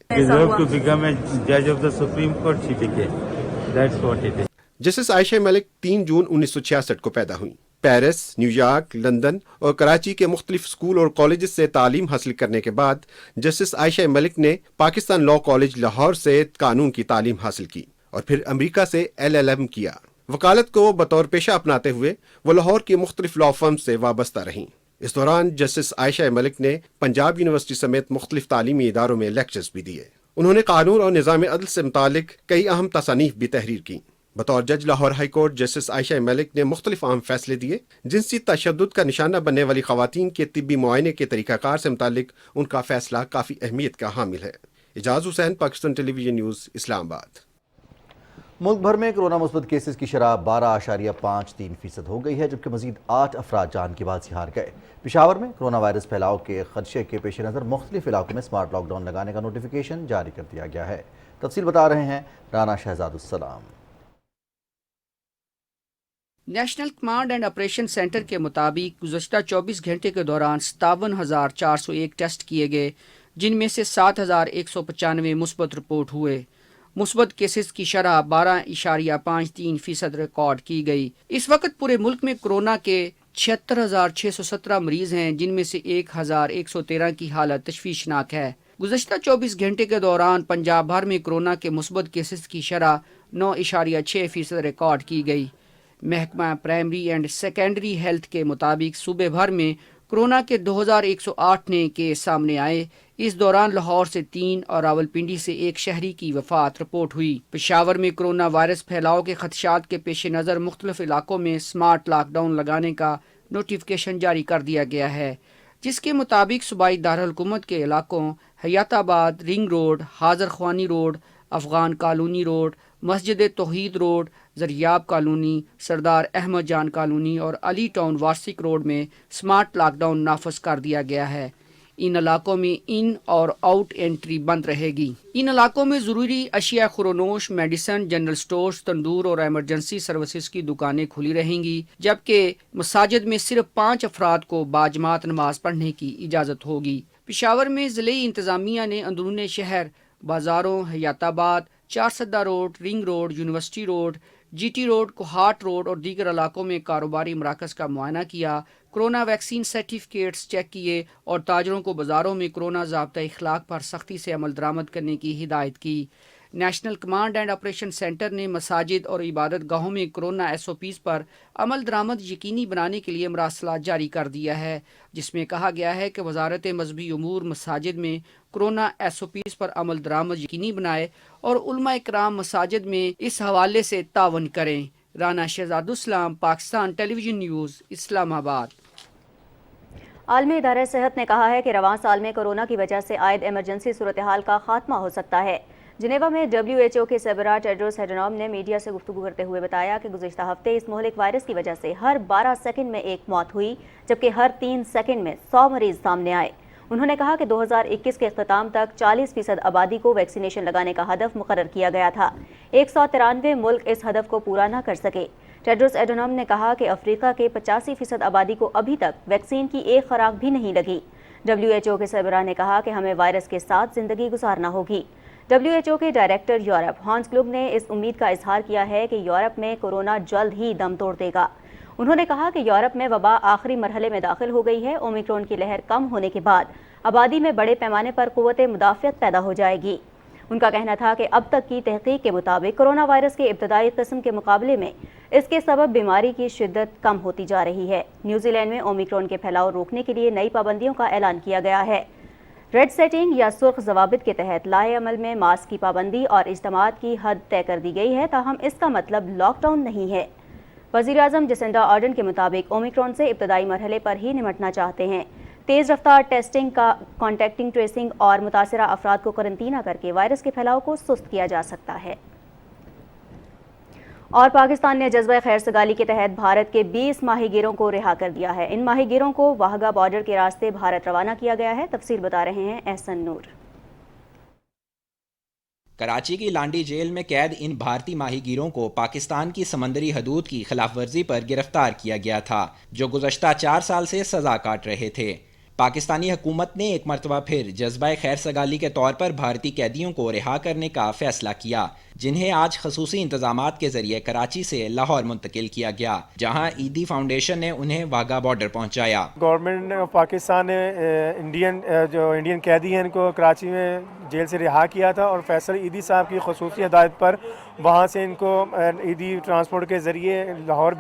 جسٹس عائشہ ملک 3 جون 1966 کو پیدا ہوئیں۔ پیرس، نیو یارک، لندن اور کراچی کے مختلف اسکول اور کالجز سے تعلیم حاصل کرنے کے بعد جسٹس عائشہ ملک نے پاکستان لاء کالج لاہور سے قانون کی تعلیم حاصل کی اور پھر امریکہ سے LLM کیا۔ وکالت کو بطور پیشہ اپناتے ہوئے وہ لاہور کی مختلف لاء فرم سے وابستہ رہیں۔ इस दौरान जस्टिस आयशा मलिक ने पंजाब यूनिवर्सिटी समेत मुख्तलिफ तालीमी इदारों में लेक्चर्स भी दिए। उन्होंने कानून और निज़ाम अदल से मुतालिक कई अहम तसानीफ भी तहरीर की। बतौर जज Lahore high court justice Ayesha Malik ने मुख्तलिफ अहम फैसले दिए, जिनसे तशद्दुद का निशाना बनने वाली खवातीन के तिब्बी मुआयने के तरीक़ाकार से मुतालिक उनका फैसला काफ़ी अहमियत का हामिल है। Ejaz Hussain, Pakistan television news, Islamabad. मुल्क भर में कोरोना मुस्बत केसेस की शरह 12.53% हो गई है, जबकि मजीद 8 अफराद जान की बात से हार गए। पेशावर में कोरोना वायरस फैलाव के खदशे के पेश नज़र मुख्तलिफ इलाकों में स्मार्ट लॉकडाउन लगाने का नोटिफिकेशन जारी कर दिया गया है। तफसील बता रहे हैं Rana Shahzadussalam. National command and operation centre के मुताबिक गुज़श्ता 24 घंटे के दौरान 57,401 टेस्ट किए गए, जिनमें से 7,195 मुस्बत रिपोर्ट हुए। मुस्बत केसेस की शरह 12.53% रिकॉर्ड की गई। इस वक्त पूरे मुल्क में कोरोना के 76,617 मरीज हैं, जिनमें से 1,113 की हालत तशवीशनाक है। गुज़श्ता 24 घंटे के दौरान पंजाब भर में कोरोना के मुस्बत केसेस की शरह 9.6% रिकॉर्ड की गई। महकमा प्राइमरी एंड सेकेंडरी हेल्थ के मुताबिक सूबे भर में कोरोना के 2,108 नए केस सामने आए। इस दौरान लाहौर से 3 और रावलपिंडी से 1 शहरी की वफात रिपोर्ट हुई। पेशावर में कोरोना वायरस फैलाव के खदशात के पेश नज़र मुख्तलिफ इलाकों में स्मार्ट लॉकडाउन लगाने का नोटिफिकेशन जारी कर दिया गया है, जिसके मुताबिक सूबाई दारकूमत के इलाकों हयाताबाद, रिंग रोड, हाजर ख्वानी रोड, अफगान कॉलोनी रोड, मस्जिद तौहीद रोड, जरियाब कॉलोनी, सरदार अहमद जान कॉलोनी और अली टाउन वार्सिक रोड में स्मार्ट लॉकडाउन नाफज कर दिया गया है। इन इलाकों में इन और आउट एंट्री बंद रहेगी। इन इलाकों में ज़रूरी अशिया खुरोनोश, मेडिसन, जनरल स्टोर्स, तंदूर और एमरजेंसी सर्विसेज की दुकानें खुली रहेंगी, जबकि मसाजिद में सिर्फ 5 अफराद को बाजमात नमाज पढ़ने की इजाज़त होगी। पेशावर में ज़िले इंतज़ामिया ने अंदरून शहर बाज़ारों, Hayatabad, Charsadda road, ring road, university road, GT road, Kohat road और दीगर इलाकों में कारोबारी मराकज़ का मुआयना किया, कोरोना वैक्सीन सर्टिफिकेट्स चेक किए और ताजरों को बाज़ारों में कोरोना ज़ाब्ता इखलाक पर सख्ती से अमल दरामद करने की हिदायत की। National command and operation centre ने मसाजिद और इबादत गाहों में कोरोना SOPs पर अमल दरामद यकीनी बनाने के लिए मरासलात जारी कर दिया है, जिसमें कहा गया है कि वजारत मजहबी उमूर मसाजिद में कोरोना SOPs पर अमल दरामद यकीनी बनाए और उलमा इकराम मसाजिद में इस हवाले से तावन करें। Rana Shahzadussalam, Pakistan television news, Islamabad. आलमी इदारे सेहत ने कहा है कि रवां साल में कोरोना की वजह से आयद इमरजेंसी सूरत हाल का खात्मा हो सकता है। जिनेवा में WHO के सरबराह टेड्रोस एडनॉम ने मीडिया से गुफ्तगू करते हुए बताया कि गुज़िश्ता हफ्ते इस मोहलिक वायरस की वजह से हर 12 सेकंड में एक मौत हुई, जबकि हर 3 सेकंड में 100 मरीज सामने आए। उन्होंने कहा कि 2021 के अख्ताम तक 40% आबादी को वैक्सीनेशन लगाने का हदफ मुकर्रर किया गया था। 193 मुल्क इस हदफ को पूरा न कर सके। टेड्रोस एडनॉम ने कहा कि अफ्रीका के 85% आबादी को अभी तक वैक्सीन की एक खुराक भी नहीं लगी। WHO के सरबराह ने कहा कि हमें वायरस के साथ जिंदगी गुजारना होगी। WHO के डायरेक्टर यूरोप हांस क्लुग ने इस उम्मीद का इजहार किया है कि यूरोप में कोरोना जल्द ही दम तोड़ देगा। उन्होंने कहा कि यूरोप में वबा आखिरी मरहले में दाखिल हो गई है। ओमिक्रॉन की लहर कम होने के बाद आबादी में बड़े पैमाने पर कुव्वत मुदाफ़ियत पैदा हो जाएगी। उनका कहना था कि अब तक की तहकीक के मुताबिक कोरोना वायरस के इब्तदाई किस्म के मुकाबले में इसके सबब बीमारी की शिद्दत कम होती जा रही है। न्यूजीलैंड में ओमिक्रॉन के फैलाव रोकने के लिए नई पाबंदियों का ऐलान किया गया है। रेड सेटिंग या सुर्ख जवाबित के तहत लाए अमल में मास्क की पाबंदी और इज्तिमात की हद तय कर दी गई है, ताहम इसका मतलब लॉकडाउन नहीं है। वज़ीर आज़म जसिंडा आर्डन के मुताबिक ओमिक्रॉन से इब्तदाई मरहले पर ही निमटना चाहते हैं। तेज़ रफ्तार टेस्टिंग का कॉन्टैक्टिंग ट्रेसिंग और मुतासरा अफराद को करंतना करके वायरस के फैलाव को सुस्त किया जा सकता है। और पाकिस्तान ने जज्बा खैर सगाली के तहत भारत के 20 माहीगीरों को रिहा कर दिया है। इन माहीगीरों को वाहगा बॉर्डर के रास्ते भारत रवाना किया गया है। तफसील बता रहे हैं एहसन नूर। कराची की लांडी जेल में कैद इन भारतीय माहीगीरों को पाकिस्तान की समंदरी हदूद की खिलाफ वर्जी पर गिरफ्तार किया गया था, जो गुज़श्ता 4 साल से सजा काट रहे थे। पाकिस्तानी हुकूमत ने एक मरतबा फिर जज्बा खैर सगाली के तौर पर भारतीय कैदियों को रिहा करने का फैसला किया। जिन्हें आज खसूसी इंतजामात के जरिए कराची से लाहौर मुंतकिल किया गया, जहां ईदी फाउंडेशन ने उन्हें वाघा बॉर्डर पहुंचाया। गवर्नमेंट ऑफ पाकिस्तान ने इंडियन कैदी हैं इनको कराची में जेल से रिहा किया था और फैसल ईदी साहब की खसूसी हिदायत पर वहाँ से इनको ईदी ट्रांसपोर्ट के जरिए लाहौर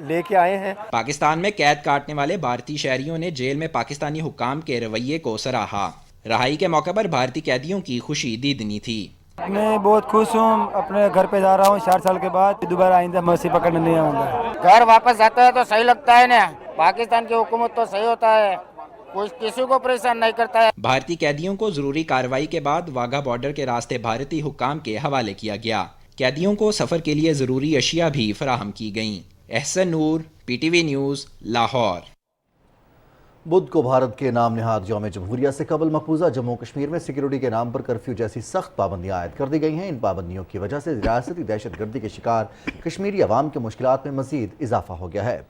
लेके आए हैं। पाकिस्तान में कैद काटने वाले भारतीय शहरियों ने जेल में पाकिस्तानी हुक्काम के रवैये को सराहा। रहाई के मौके पर भारतीय कैदियों की खुशी दीदनी थी। मैं बहुत खुश हूँ, अपने घर पे जा रहा हूँ 4 साल के बाद, दोबारा आइंदा मछली पकड़ने नहीं आऊँगा। घर वापस जाता है तो सही लगता है ना, पाकिस्तान की हुकूमत तो सही होता है, कुछ किसी को परेशान नहीं करता है। भारतीय कैदियों को जरूरी कार्रवाई के बाद वाघा बॉर्डर के रास्ते भारतीय हुक्काम के हवाले किया गया। कैदियों को सफर के लिए जरूरी अशिया भी फराहम की गईं। एहसन नूर, PTV न्यूज़, लाहौर। बुध को भारत के नाम निहाद यौम जमहूरिया से कबल मकबूजा जम्मू कश्मीर में सिक्योरिटी के नाम पर कर्फ्यू जैसी सख्त पाबंदियां आयद कर दी गई हैं। इन पाबंदियों की वजह से रियासती दहशतगर्दी के शिकार कश्मीरी अवाम के मुश्किलात में मजीद इजाफा हो गया है।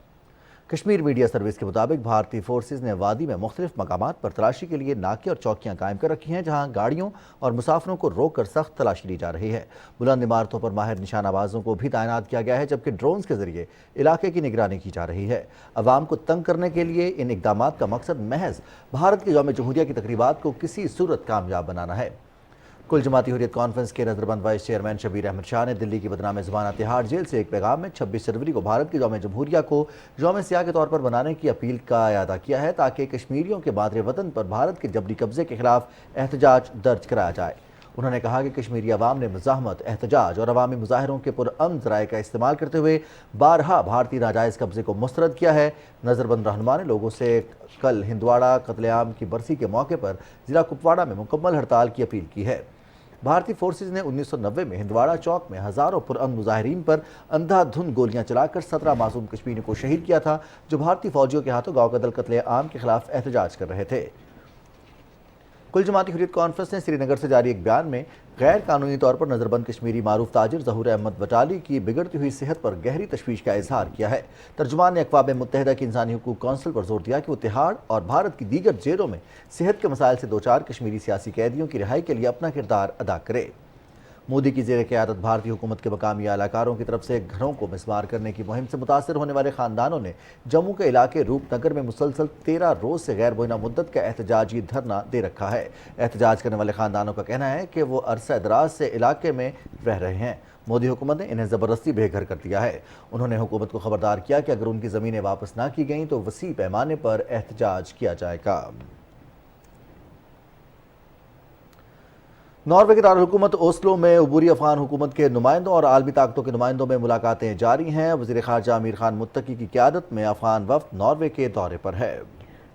कश्मीर मीडिया सर्विस के मुताबिक भारतीय फोर्सेज ने वादी में मुख्तलिफ मकामात पर तलाशी के लिए नाके और चौकियां कायम कर रखी हैं, जहां गाड़ियों और मुसाफिरों को रोक कर सख्त तलाशी ली जा रही है। बुलंद इमारतों पर माहिर निशानाबाजों को भी तैनात किया गया है, जबकि ड्रोन्स के जरिए इलाके की निगरानी की जा रही है। अवाम को तंग करने के लिए इन इकदामात का मकसद महज भारत के यौम जमहूरिया की तकरीबात को किसी सूरत कामयाब बनाना है। कुल जमाती हुर्रियत कॉन्फ्रेंस के नजरबंद वाइस चेयरमैन शबीर अहमद शाह ने दिल्ली की बदनाम ज़बान तिहाड़ जेल से एक पैगाम में 26 जनवरी को भारत के यौम जमहूरिया को यौम सियाह के तौर पर मनाने की अपील का अदा किया है, ताकि कश्मीरियों के मादरे वतन पर भारत के जबरी कब्जे के खिलाफ एहतजाज दर्ज कराया जाए। उन्होंने कहा कि कश्मीरी अवाम ने मुज़ाहमत, एहतजाज और अवामी मुजाहरों के पुरअमन ज़राए का इस्तेमाल करते हुए बारहा भारतीय नाजायज़ कब्जे को मुस्तरद किया है। नज़रबंद रहनुमा ने लोगों से कल हिंदवाड़ा कत्लेआम की बरसी के मौके पर ज़िला कुपवाड़ा में मुकम्मल हड़ताल की अपील की है। भारतीय फोर्सेज ने 1990 में हिंदवाड़ा चौक में हज़ारों पुरअमन मुजाहिरीन पर अंधाधुंध गोलियां चलाकर 17 मासूम कश्मीरियों को शहीद किया था, जो भारतीय फौजियों के हाथों गाँव कदल कत्लेआम के खिलाफ एहतजाज कर रहे थे। कुल जमाती हुर्रियत कॉन्फ्रेंस ने श्रीनगर से जारी एक बयान में गैर कानूनी तौर पर नज़रबंद कश्मीरी मारूफ ताजिर ज़हूर अहमद बटाली की बिगड़ती हुई सेहत पर गहरी तशवीश का इजहार किया है। तर्जुमान ने अक़वाम मुत्तहिदा की इंसानी हुकूक कौंसिल पर जोर दिया कि वो तिहाड़ और भारत की दीगर जेलों में सेहत के मसाइल से दो चार कश्मीरी सियासी कैदियों की रिहाई के लिए अपना किरदार अदा करे। मोदी की ज़ेर क़यादत भारतीय हुकूमत के मकामी आलाकारों की तरफ से घरों को मिसमार करने की मुहिम से मुतासर होने वाले ख़ानदानों ने जम्मू के इलाके रूपनगर में मुसलसल 13 रोज़ से गैर मुइना मुद्दत का एहतजाजी धरना दे रखा है। एहतजाज करने वाले ख़ानदानों का कहना है कि वो अरसा दराज से इलाके में रह रहे हैं। मोदी हुकूमत ने इन्हें ज़बरदस्ती बेघर कर दिया है। उन्होंने हुकूमत को खबरदार किया कि अगर उनकी ज़मीनें वापस ना की गईं तो वसी पैमाने पर एहतजाज किया जाएगा। नॉर्वे के दारुल-हुकूमत ओस्लो में अबूरी अफगान हुकूमत के नुमाइंदों और आलमी ताकतों के नुमाइंदों में मुलाकातें जारी हैं। वज़ीर ख़ारजा अमीर खान मुत्तकी की क़यादत में अफगान वफ़द नॉर्वे के दौरे पर है।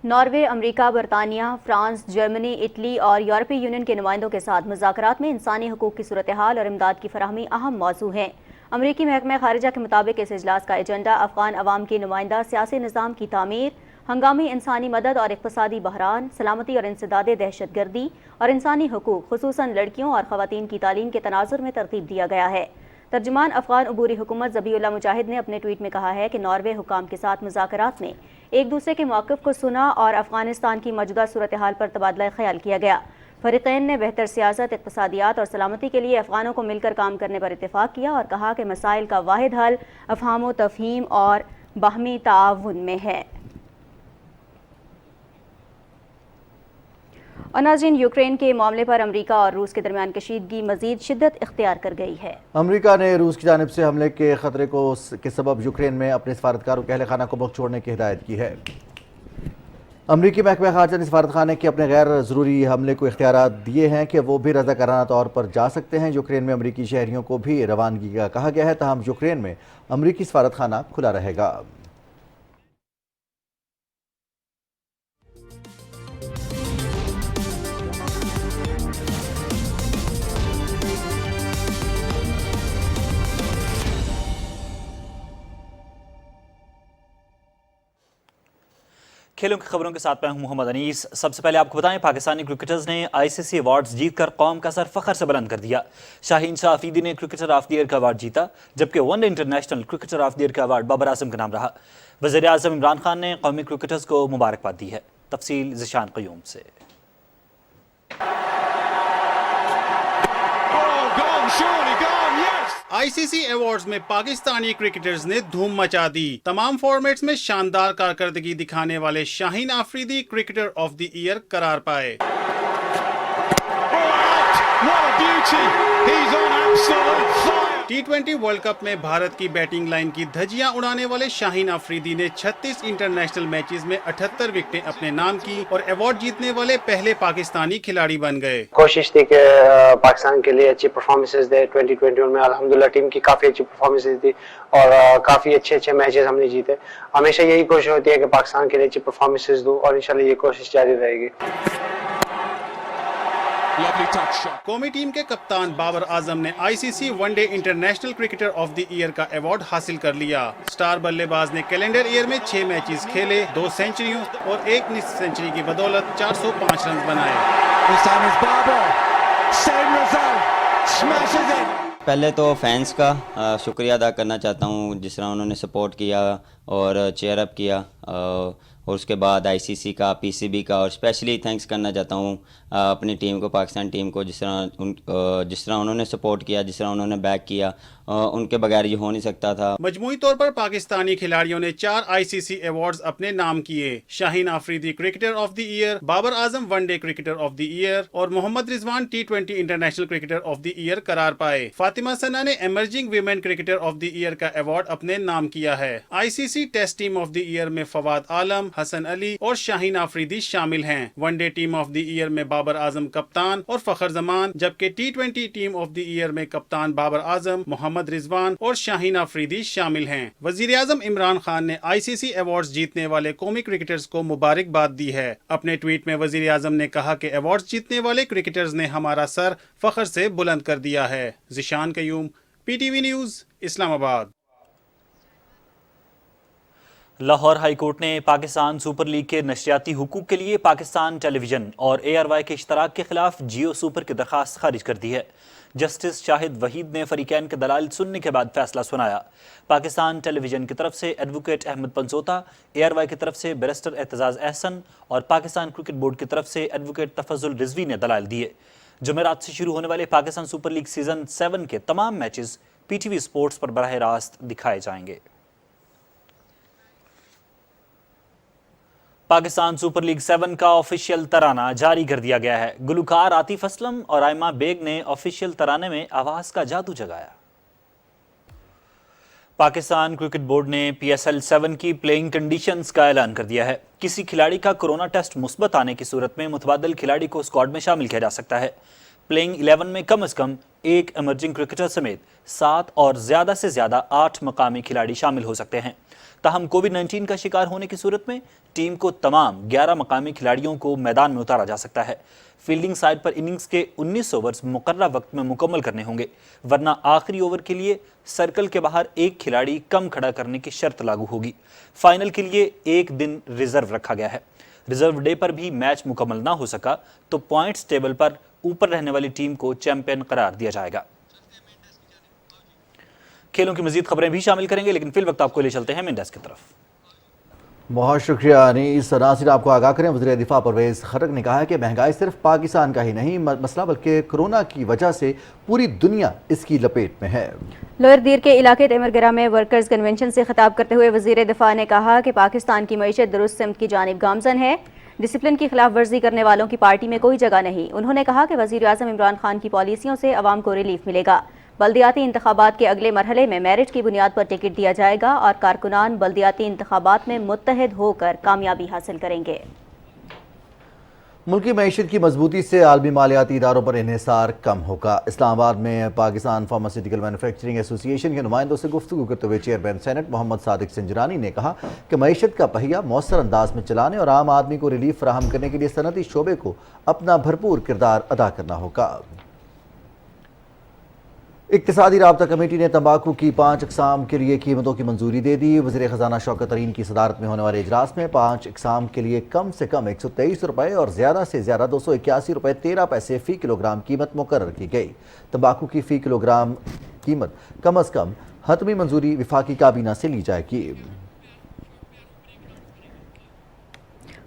नॉर्वे, अमेरिका, बरतानिया, फ्रांस, जर्मनी, इटली और यूरोपीय यूनियन के नुमाइंदों के साथ मुज़ाकरात में इंसानी हुकूक की सूरत हाल और इमदाद की फराहमी अहम मौजू हैं। अमरीकी महकमा ख़ारिजा के मुताबिक इस इजलास का एजेंडा अफगान अवाम की नुमाइंदा सियासी निज़ाम की तामीर, हंगामी इंसानी मदद और इक़्तिसादी बहरान, सलामती और इंसदाद दहशतगर्दी और इंसानी हुकूक खुसूसन लड़कियों और ख़वातीन की तालीम के तनाजुर में तरतीब दिया गया है। तर्जुमान अफगान अबूरी हुकूमत ज़बीउल्लाह मुजाहिद ने अपने ट्वीट में कहा है कि नॉर्वे हुकाम के साथ मुज़ाकरात में एक दूसरे के मौक़िफ़ को सुना और अफगानिस्तान की मौजूदा सूरत हाल पर तबादला ख्याल किया गया। फ़रीक़ैन ने बेहतर सियासत, इक़्तिसादियात और सलामती के लिए अफ़गानों को मिलकर काम करने पर इत्तेफाक किया और कहा कि मसाइल का वाहिद हल अफ़हाम व तफ़हीम और बाहमी ताआवुन में है। और नाज़रीन, यूक्रेन के मामले पर अमेरिका और रूस के दरमियान कशीदगी मजीद शिद्दत इख्तियार कर गई है। अमेरिका ने रूस की जानिब से हमले के खतरे के सबब यूक्रेन में अपने सफारतकारों के अहल खाना को मुल्क छोड़ने की हिदायत की है। अमरीकी महकमा ख़ारजा ने सफारत खाने के अपने गैर ज़रूरी हमले को इख्तियारात दिए हैं कि वो भी रज़ाकाराना तौर पर जा सकते हैं। यूक्रेन में अमरीकी शहरियों को भी रवानगी का कहा गया है, तहम यूक्रेन में अमरीकी सफारत खाना खुला रहेगा। खेलों की खबरों के साथ मैं हूं मोहम्मद अनीस। सबसे पहले आपको बताएं, पाकिस्तानी क्रिकेटर्स ने ICC अवार्ड्स जीतकर कौम का सर फखर से बुलंद कर दिया। शाहीन शाह अफरीदी ने क्रिकेटर ऑफ द ईयर का अवार्ड जीता, जबकि one day international cricketer of the year का अवार्ड बाबर आजम के नाम रहा। वज़ीर आज़म इमरान खान ने कौमी क्रिकेटर्स को मुबारकबाद दी है। तफसील ज़िशान क़य्यूम से। ICC ایوارڈز میں پاکستانی کرکٹرز نے دھوم مچا دی. تمام فارمیٹس میں شاندار کارکردگی دکھانے والے Shaheen Afridi cricketer of the year قرار پائے. T20 ورلڈ کپ میں بھارت کی بیٹنگ لائن کی دھجیاں اڑانے والے شاہین آفریدی نے 36 انٹرنیشنل میچز میں 78 وکٹیں اپنے نام کی اور ایوارڈ جیتنے والے پہلے پاکستانی کھلاڑی بن گئے. کوشش تھی کہ پاکستان کے لیے اچھی پرفارمنسز دے. 2021 میں الحمدللہ ٹیم کی کافی اچھی پرفارمنسز تھی اور کافی اچھے میچز ہم نے جیتے. ہمیشہ یہی کوشش ہوتی ہے کہ پاکستان کے لیے اچھی پرفارمنسز دوں اور انشاءاللہ یہ کوشش جاری رہے گی. قومی ٹیم کے کپتان بابر اعظم نے ICC one day international cricketer of the year کا ایوارڈ حاصل کر لیا. سٹار بلے باز نے کیلنڈر ایئر میں 6 میچز کھیلے, 2 سینچریوں اور 1 نصف سینچری کی بدولت 405 رنز بنائے. پہلے تو فینس کا شکریہ ادا کرنا چاہتا ہوں جس طرح انہوں نے سپورٹ کیا اور چیئر اپ کیا, اور اس کے بعد ICC کا, PCB کا, اور اسپیشلی تھینکس کرنا چاہتا ہوں اپنی ٹیم کو, پاکستان ٹیم کو, جس طرح انہوں نے سپورٹ کیا, جس طرح انہوں نے بیک کیا, ان کے بغیر یہ ہو نہیں سکتا تھا. مجموعی طور پر پاکستانی کھلاڑیوں نے 4 ICC ایوارڈز اپنے نام کیے. Shaheen Afridi cricketer of the year, Babar Azam one day cricketer of the year اور Muhammad Rizwan T20 international cricketer of the year قرار پائے. فاطمہ ثنا نے emerging women cricketer of the year کا ایوارڈ اپنے نام کیا ہے. ICC test team of the year میں فواد عالم, حسن علی اور شاہین آفریدی شامل ہیں. One day team of the year میں بابر اعظم کپتان اور فخر زمان, جبکہ T20 team of the year میں کپتان بابر اعظم, محمد رضوان اور شاہین آفریدی شامل ہیں. وزیر اعظم عمران خان نے ICC ایوارڈز جیتنے والے قومی کرکٹرز کو مبارکباد دی ہے. اپنے ٹویٹ میں وزیر اعظم نے کہا کہ ایوارڈز جیتنے والے کرکٹرز نے ہمارا سر فخر سے بلند کر دیا ہے. ذیشان قیوم, PTV نیوز, اسلام آباد. لاہور ہائی کورٹ نے پاکستان سپر لیگ کے نشریاتی حقوق کے لیے پاکستان ٹیلی ویژن اور ARY کے اشتراک کے خلاف جیو سپر کی درخواست خارج کر دی ہے. جسٹس شاہد وحید نے فریقین کے دلائل سننے کے بعد فیصلہ سنایا. پاکستان ٹیلی ویژن کی طرف سے ایڈوکیٹ احمد پنسوتا, ARY کی طرف سے بیرسٹر اعتزاز احسن اور پاکستان کرکٹ بورڈ کی طرف سے ایڈوکیٹ تفضل رضوی نے دلائل دیے. جمعرات سے شروع ہونے والے پاکستان سپر لیگ سیزن 7 کے تمام میچز PTV سپورٹس پر براہ راست دکھائے جائیں گے. پاکستان سپر لیگ 7 کا آفیشیل ترانہ جاری کر دیا گیا ہے. گلوکار عاطف اسلم اور آئمہ بیگ نے آفیشیل ترانے میں آواز کا جادو جگایا. پاکستان کرکٹ بورڈ نے PSL 7 کی پلینگ کنڈیشنز کا اعلان کر دیا ہے. کسی کھلاڑی کا کورونا ٹیسٹ مثبت آنے کی صورت میں متبادل کھلاڑی کو اسکواڈ میں شامل کیا جا سکتا ہے. پلینگ 11 میں کم از کم 1 ایمرجنگ کرکٹر سمیت 7 اور زیادہ سے زیادہ 8 مقامی کھلاڑی شامل ہو سکتے ہیں. تاہم کووڈ-19 کا شکار ہونے کی صورت میں ٹیم کو تمام 11 مقامی کھلاڑیوں کو میدان میں اتارا جا سکتا ہے. فیلڈنگ سائڈ پر اننگز کے 19 اوورز مقررہ وقت میں مکمل کرنے ہوں گے, ورنہ آخری اوور کے لیے سرکل کے باہر 1 کھلاڑی کم کھڑا کرنے کی شرط لاگو ہوگی. فائنل کے لیے 1 دن ریزرو رکھا گیا ہے. ریزرو ڈے پر بھی میچ مکمل نہ ہو سکا تو پوائنٹس ٹیبل پر اوپر رہنے والی ٹیم کو چیمپئن قرار دیا جائے گا. کھیلوں کی مزید خبریں بھی شامل کریں گے, لیکن فی الوقت آپ کو لے چلتے ہیں مین ڈیسک کی طرف. بہت شکریہ انیس. ناظرین آپ کو آگاہ کریں, وزیر دفاع پرویز خٹک نے کہا ہے کہ مہنگائی صرف پاکستان کا ہی نہیں مسئلہ بلکہ کرونا کی وجہ سے پوری دنیا اس کی لپیٹ میں ہے. لوئر دیر کے علاقے تیمرگرہ میں ورکرز کنونشن سے خطاب کرتے ہوئے وزیر دفاع نے کہا کہ پاکستان کی معیشت درست سمت کی جانب گامزن ہے. ڈسپلن کی خلاف ورزی کرنے والوں کی پارٹی میں کوئی جگہ نہیں. انہوں نے کہا کہ وزیر اعظم عمران خان کی پالیسیوں سے عوام کو ریلیف ملے گا. بلدیاتی انتخابات کے اگلے مرحلے میں میرٹ کی بنیاد پر ٹکٹ دیا جائے گا اور کارکنان بلدیاتی انتخابات میں متحد ہو کر کامیابی حاصل کریں گے. ملکی معیشت کی مضبوطی سے عالمی مالیاتی اداروں پر انحصار کم ہوگا. اسلام آباد میں پاکستان فارماسیوٹیکل مینوفیکچرنگ ایسوسی ایشن کے نمائندوں سے گفتگو کرتے ہوئے چیئرمین سینٹ محمد صادق سنجرانی نے کہا کہ معیشت کا پہیہ مؤثر انداز میں چلانے اور عام آدمی کو ریلیف فراہم کرنے کے لیے صنعتی شعبے کو اپنا بھرپور کردار ادا کرنا ہوگا. اقتصادی رابطہ کمیٹی نے تمباکو کی 5 اقسام کے لیے قیمتوں کی منظوری دے دی. وزیر خزانہ شوکت ترین کی صدارت میں ہونے والے اجلاس میں 5 اقسام کے لیے کم سے کم 123 روپے اور زیادہ سے زیادہ 281 روپے 13 پیسے فی کلو گرام قیمت مقرر کی گئی. تمباکو کی فی کلو گرام قیمت کم از کم حتمی منظوری وفاقی کابینہ سے لی جائے گی.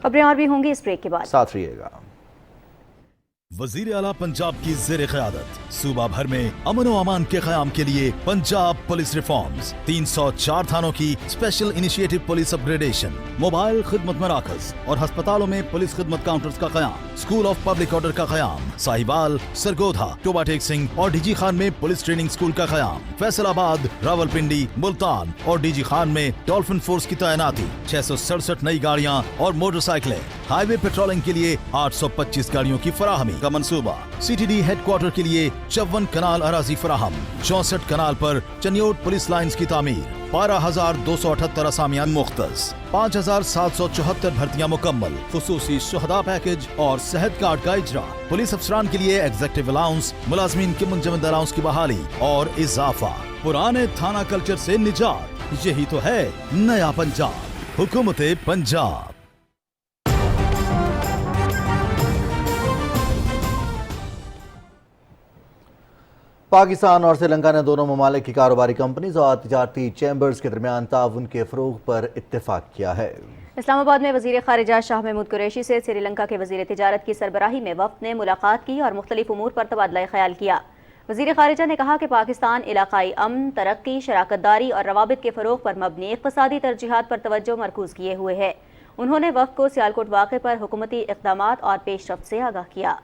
خبریں اور بھی ہوں گی اس بریک کے بعد, ساتھ رہیے گا. وزیر اعلیٰ پنجاب کی زیر قیادت सूबा भर में अमन व अमान के क़याम के लिए पंजाब पुलिस रिफॉर्म्स, 304 थानों की special initiative police upgradation, mobile खिदमत मराकज और अस्पतालों में पुलिस खिदमत काउंटर्स का क़याम, स्कूल ऑफ पब्लिक ऑर्डर का क़याम, साहिवाल, सरगोधा, टोबा टेक सिंह और डीजी खान में पुलिस ट्रेनिंग स्कूल का क़याम, फैसलाबाद, रावलपिंडी, मुल्तान और डीजी खान में डॉल्फिन फोर्स की तैनाती, 667 नई गाड़ियाँ और मोटरसाइकिलें, हाईवे पेट्रोलिंग के लिए 825 गाड़ियों की फराहमी का मंसूबा, CTD हेडक्वार्टर के लिए 54 कनाल अराजी फराहम, 64 कनाल पर चनियोट पुलिस लाइंस की तामीर, 12,278 असामियां मुख्तस, 5,774 भर्तियां मुकम्मल, खुसूसी शुहदा पैकेज और सेहत कार्ड का इजरा, पुलिस अफसरान के लिए एग्जेक्टिव अलाउंस, मुलाजमीन के मुंजमद अलाउंस की बहाली और इजाफा, पुराने थाना कल्चर से निजात, यही तो है नया पंजाब, हुकूमत पंजाब। पाकिस्तान और श्रीलंका ने दोनों ममालिक की कारोबारी कंपनीज और तिजारती चैम्बर्स के दरमियान ताउन के फ़रोग़ पर इत्तेफाक किया है। इस्लामाबाद में वज़ीर ख़ारिजा शाह महमूद कुरैशी से श्रीलंका के वज़ीर तिजारत की सरबराही में वफ़द ने मुलाकात की और मुख्तलिफ उमूर पर तबादला ख्याल किया। वज़ीर ख़ारिजा ने कहा कि पाकिस्तान इलाक़ाई अमन, तरक्की, शराकतदारी और रवाबित के फ़रोग़ पर मबनी इक़्तिसादी तरजीहात पर तवज्जो मरकूज़ किए हुए है। उन्होंने वफ़द को सियालकोट वाक़े पर हुकूमती इक़दामात और पेशरफ्त से आगाह किया।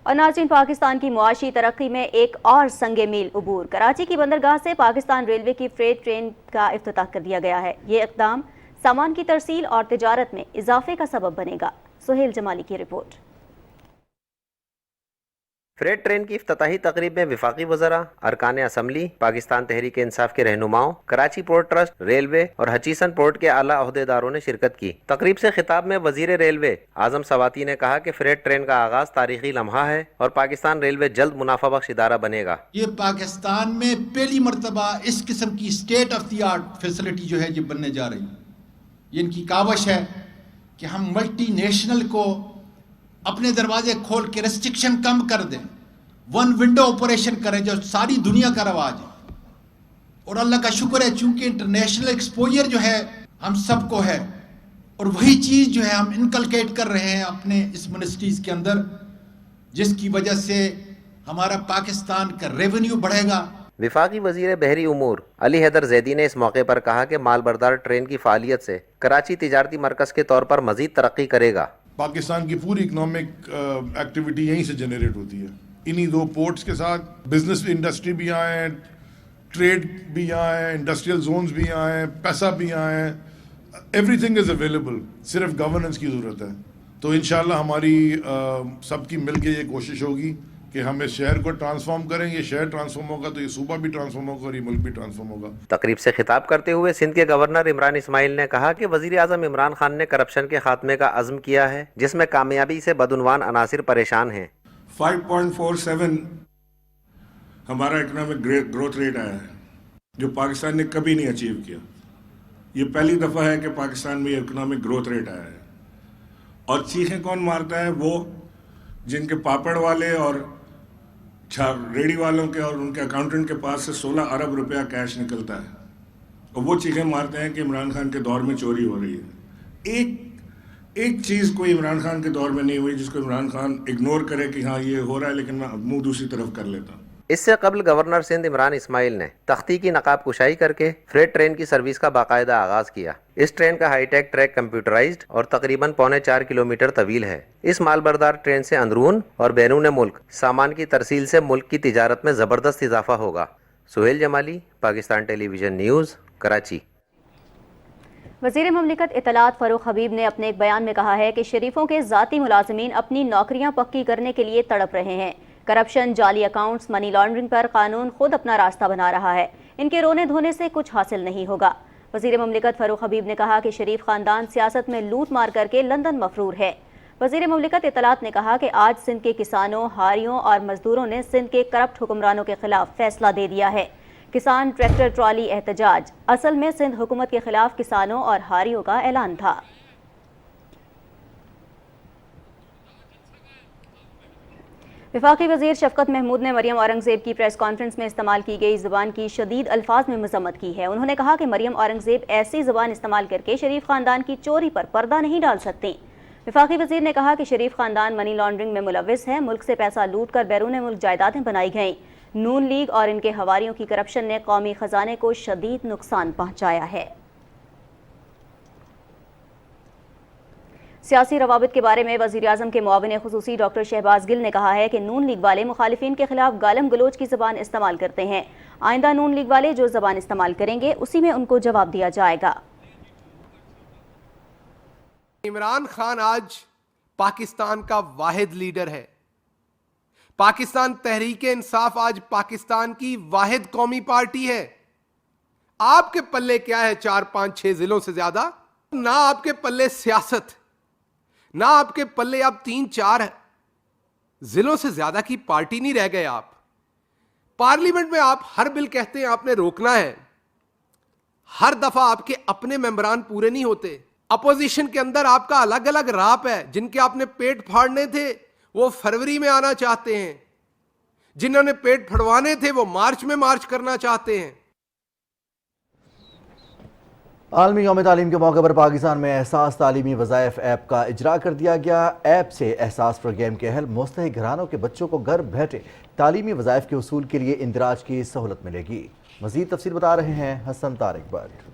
और नाज़रीन, पाकिस्तान की मुआशी तरक्की में एक और संगे मील उबूर, कराची की बंदरगाह से पाकिस्तान रेलवे की फ्रेट ट्रेन का इफ्तिताह कर दिया गया है। ये इक़दाम सामान की तरसील और तिजारत में इजाफे का सबब बनेगा। सुहेल जमाली की रिपोर्ट। फ्रेट ट्रेन की इफ्तिताही तकरीब में वफाकी वज़रा, अरकान असम्बली, पाकिस्तान तहरीक इंसाफ के रहनुमाओं, कराची पोर्ट ट्रस्ट, रेलवे और हचीसन पोर्ट के आला ओहदेदारों ने शिरकत की। तकरीब से खिताब में वजीर रेलवे आजम सवाती ने कहा कि फ्रेट ट्रेन का आगाज तारीखी लम्हा है और पाकिस्तान रेलवे जल्द मुनाफा बख्श इदारा बनेगा। ये पाकिस्तान में पहली मरतबा इस किस्म की state of the art facility जो है ये बनने जा रही है। ये इनकी कावश है कि हम मल्टी नेशनल को अपने दरवाजे खोल के रेस्ट्रिक्शन कम कर दें, वन विंडो ऑपरेशन करें जो सारी दुनिया का रवाज है। और अल्लाह का शुक्र है चूंकि इंटरनेशनल एक्सपोजर जो है हम सबको है और वही चीज़ जो है हम इनकलकेट कर रहे हैं अपने इस मिनिस्ट्रीज के अंदर, जिसकी वजह से हमारा पाकिस्तान का रेवेन्यू बढ़ेगा। विफाकी वजीर बहरी उमूर अली हैदर जैदी ने इस मौके पर कहा कि मालबरदार ट्रेन की फालियत से कराची तिजारती मरकज के तौर पर मजीद तरक्की करेगा। पाकिस्तान की पूरी इकनॉमिक एक्टिविटी यहीं से जनरेट होती है। इन्हीं दो पोर्ट्स के साथ बिजनेस इंडस्ट्री भी यहाँ है, ट्रेड भी यहाँ है, इंडस्ट्रियल जोन्स भी यहाँ है, पैसा भी यहाँ है, एवरीथिंग इज़ अवेलेबल, सिर्फ गवर्नेंस की ज़रूरत है। तो इंशाल्लाह हमारी सबकी मिल के ये कोशिश होगी कि हम इस शहर को ट्रांसफॉर्म करें। ये शहर ट्रांसफॉर्म होगा तो ये सूबा भी ट्रांसफॉर्म होगा और ये मुल्क भी ट्रांसफॉर्म होगा। तकरीब से खिताब करते हुए सिंध के गवर्नर इमरान इस्माइल ने कहा कि वजीर आजम इमरान खान ने करप्शन के खात्मे का अज़्म किया है, जिसमें कामयाबी से बदउनवान अनासिर परेशान हैं। 5.47 हमारा इकोनॉमिक ग्रोथ रेट आया है, जो पाकिस्तान ने कभी नहीं अचीव किया। ये पहली दफ़ा है कि पाकिस्तान में इकोनॉमिक ग्रोथ रेट आया है। और चीखें कौन मारता है? वो जिनके पापड़ वाले और रेडी वालों के और उनके अकाउंटेंट के पास से 16 अरब रुपया कैश निकलता है और वो चीखें मारते हैं कि इमरान खान के दौर में चोरी हो रही है। एक चीज़ कोई इमरान खान के दौर में नहीं हुई जिसको इमरान खान इग्नोर करे कि हाँ ये हो रहा है, लेकिन मैं मुंह दूसरी तरफ कर लेता हूँ। इससे कबल गवर्नर सिंध इमरान इस्माइल ने तख्ती की नकाब कुशाई करके फ्रेट ट्रेन की सर्विस का बाकायदा आगाज किया। इस ट्रेन का हाईटेक ट्रैक कंप्यूटराइज्ड और तकरीबन 4.25 किलोमीटर तवील है। इस मालबरदार ट्रेन से अंदरून और बैरून मुल्क सामान की तरसील से मुल्क की तिजारत में ज़बरदस्त इजाफा होगा। Suhail Jamali, Pakistan television news, Karachi. वज़ीर ममलिकत इत्तलात फ़ारूक हबीब ने अपने एक बयान में कहा है कि शरीफों के ज़ाती मुलाज़मीन अपनी नौकरियां पक्की करने के लिए तड़प रहे हैं। करप्शन, जाली अकाउंट्स, मनी लॉन्ड्रिंग पर कानून खुद अपना रास्ता बना रहा है। इनके रोने धोने से कुछ हासिल नहीं होगा। वज़ीर ममलिकत फ़ारूक हबीब ने कहा कि शरीफ ख़ानदान सियासत में लूट मार करके लंदन मफरूर है। वज़ीर ममलिकत इत्तलात ने कहा कि आज सिंध के किसानों, हारियों और मजदूरों ने सिंध के करप्ट हुक्मरानों के खिलाफ फैसला दे दिया है। किसान ट्रैक्टर ट्रॉली एहतजाज असल में सिंध हुकूमत के खिलाफ किसानों और हारियों का ऐलान था। वफाकी वज़ीर शफकत महमूद ने मरियम औरंगज़ेब की प्रेस कॉन्फ्रेंस में इस्तेमाल की गई ज़ुबान की शदीद अल्फाज में मज़म्मत की है। उन्होंने कहा कि मरियम औरंगज़ेब ऐसी ज़ुबान इस्तेमाल करके शरीफ ख़ानदान की चोरी पर पर्दा नहीं डाल सकती। वफाकी वजीर ने कहा कि शरीफ खानदान मनी लॉन्ड्रिंग में मुलविस है। मुल्क से पैसा लूट कर बैरून मुल्क जायदादें बनाई गईं। नून लीग और इनके हवारियों की करप्शन ने कौमी खजाने को शदीद नुकसान पहुंचाया है। सियासी रवाबित के बारे में वज़ीर आज़म के मुआविन खुसूसी डॉक्टर शहबाज गिल ने कहा है कि नून लीग वाले मुखालिफिन के खिलाफ गालम गलोच की ज़बान इस्तेमाल करते हैं। आइंदा नून लीग वाले जो ज़बान इस्तेमाल करेंगे उसी में उनको जवाब दिया जाएगा। इमरान खान आज पाकिस्तान का वाहिद लीडर है। पाकिस्तान तहरीक इंसाफ आज पाकिस्तान की वाहिद कौमी पार्टी है। आपके पल्ले क्या है 4, 5, 6 जिलों से ज्यादा? ना आपके पल्ले सियासत, ना आपके पल्ले आप 3, 4 जिलों से ज्यादा की पार्टी नहीं रह गए। आप पार्लियामेंट में आप हर बिल कहते हैं आपने रोकना है, हर दफा आपके अपने मेंबरान पूरे नहीं होते। अपोजिशन के अंदर आपका अलग अलग राप है। जिनके आपने पेट फाड़ने थे वो फरवरी में आना चाहते हैं, जिन्होंने पेट फड़वाने थे वो मार्च में मार्च करना चाहते हैं। आलमी यौम तालीम के मौके पर पाकिस्तान में एहसास तालीमी वज़ाइफ ऐप का इजरा कर दिया गया। ऐप से एहसास प्रोग्राम के अहल मुस्तहिक घरानों के बच्चों को घर बैठे तालीमी वज़ाइफ के उसूल के लिए इंदराज की सहूलत मिलेगी। मज़ीद तफसील बता रहे हैं हसन तारिक भट्ट।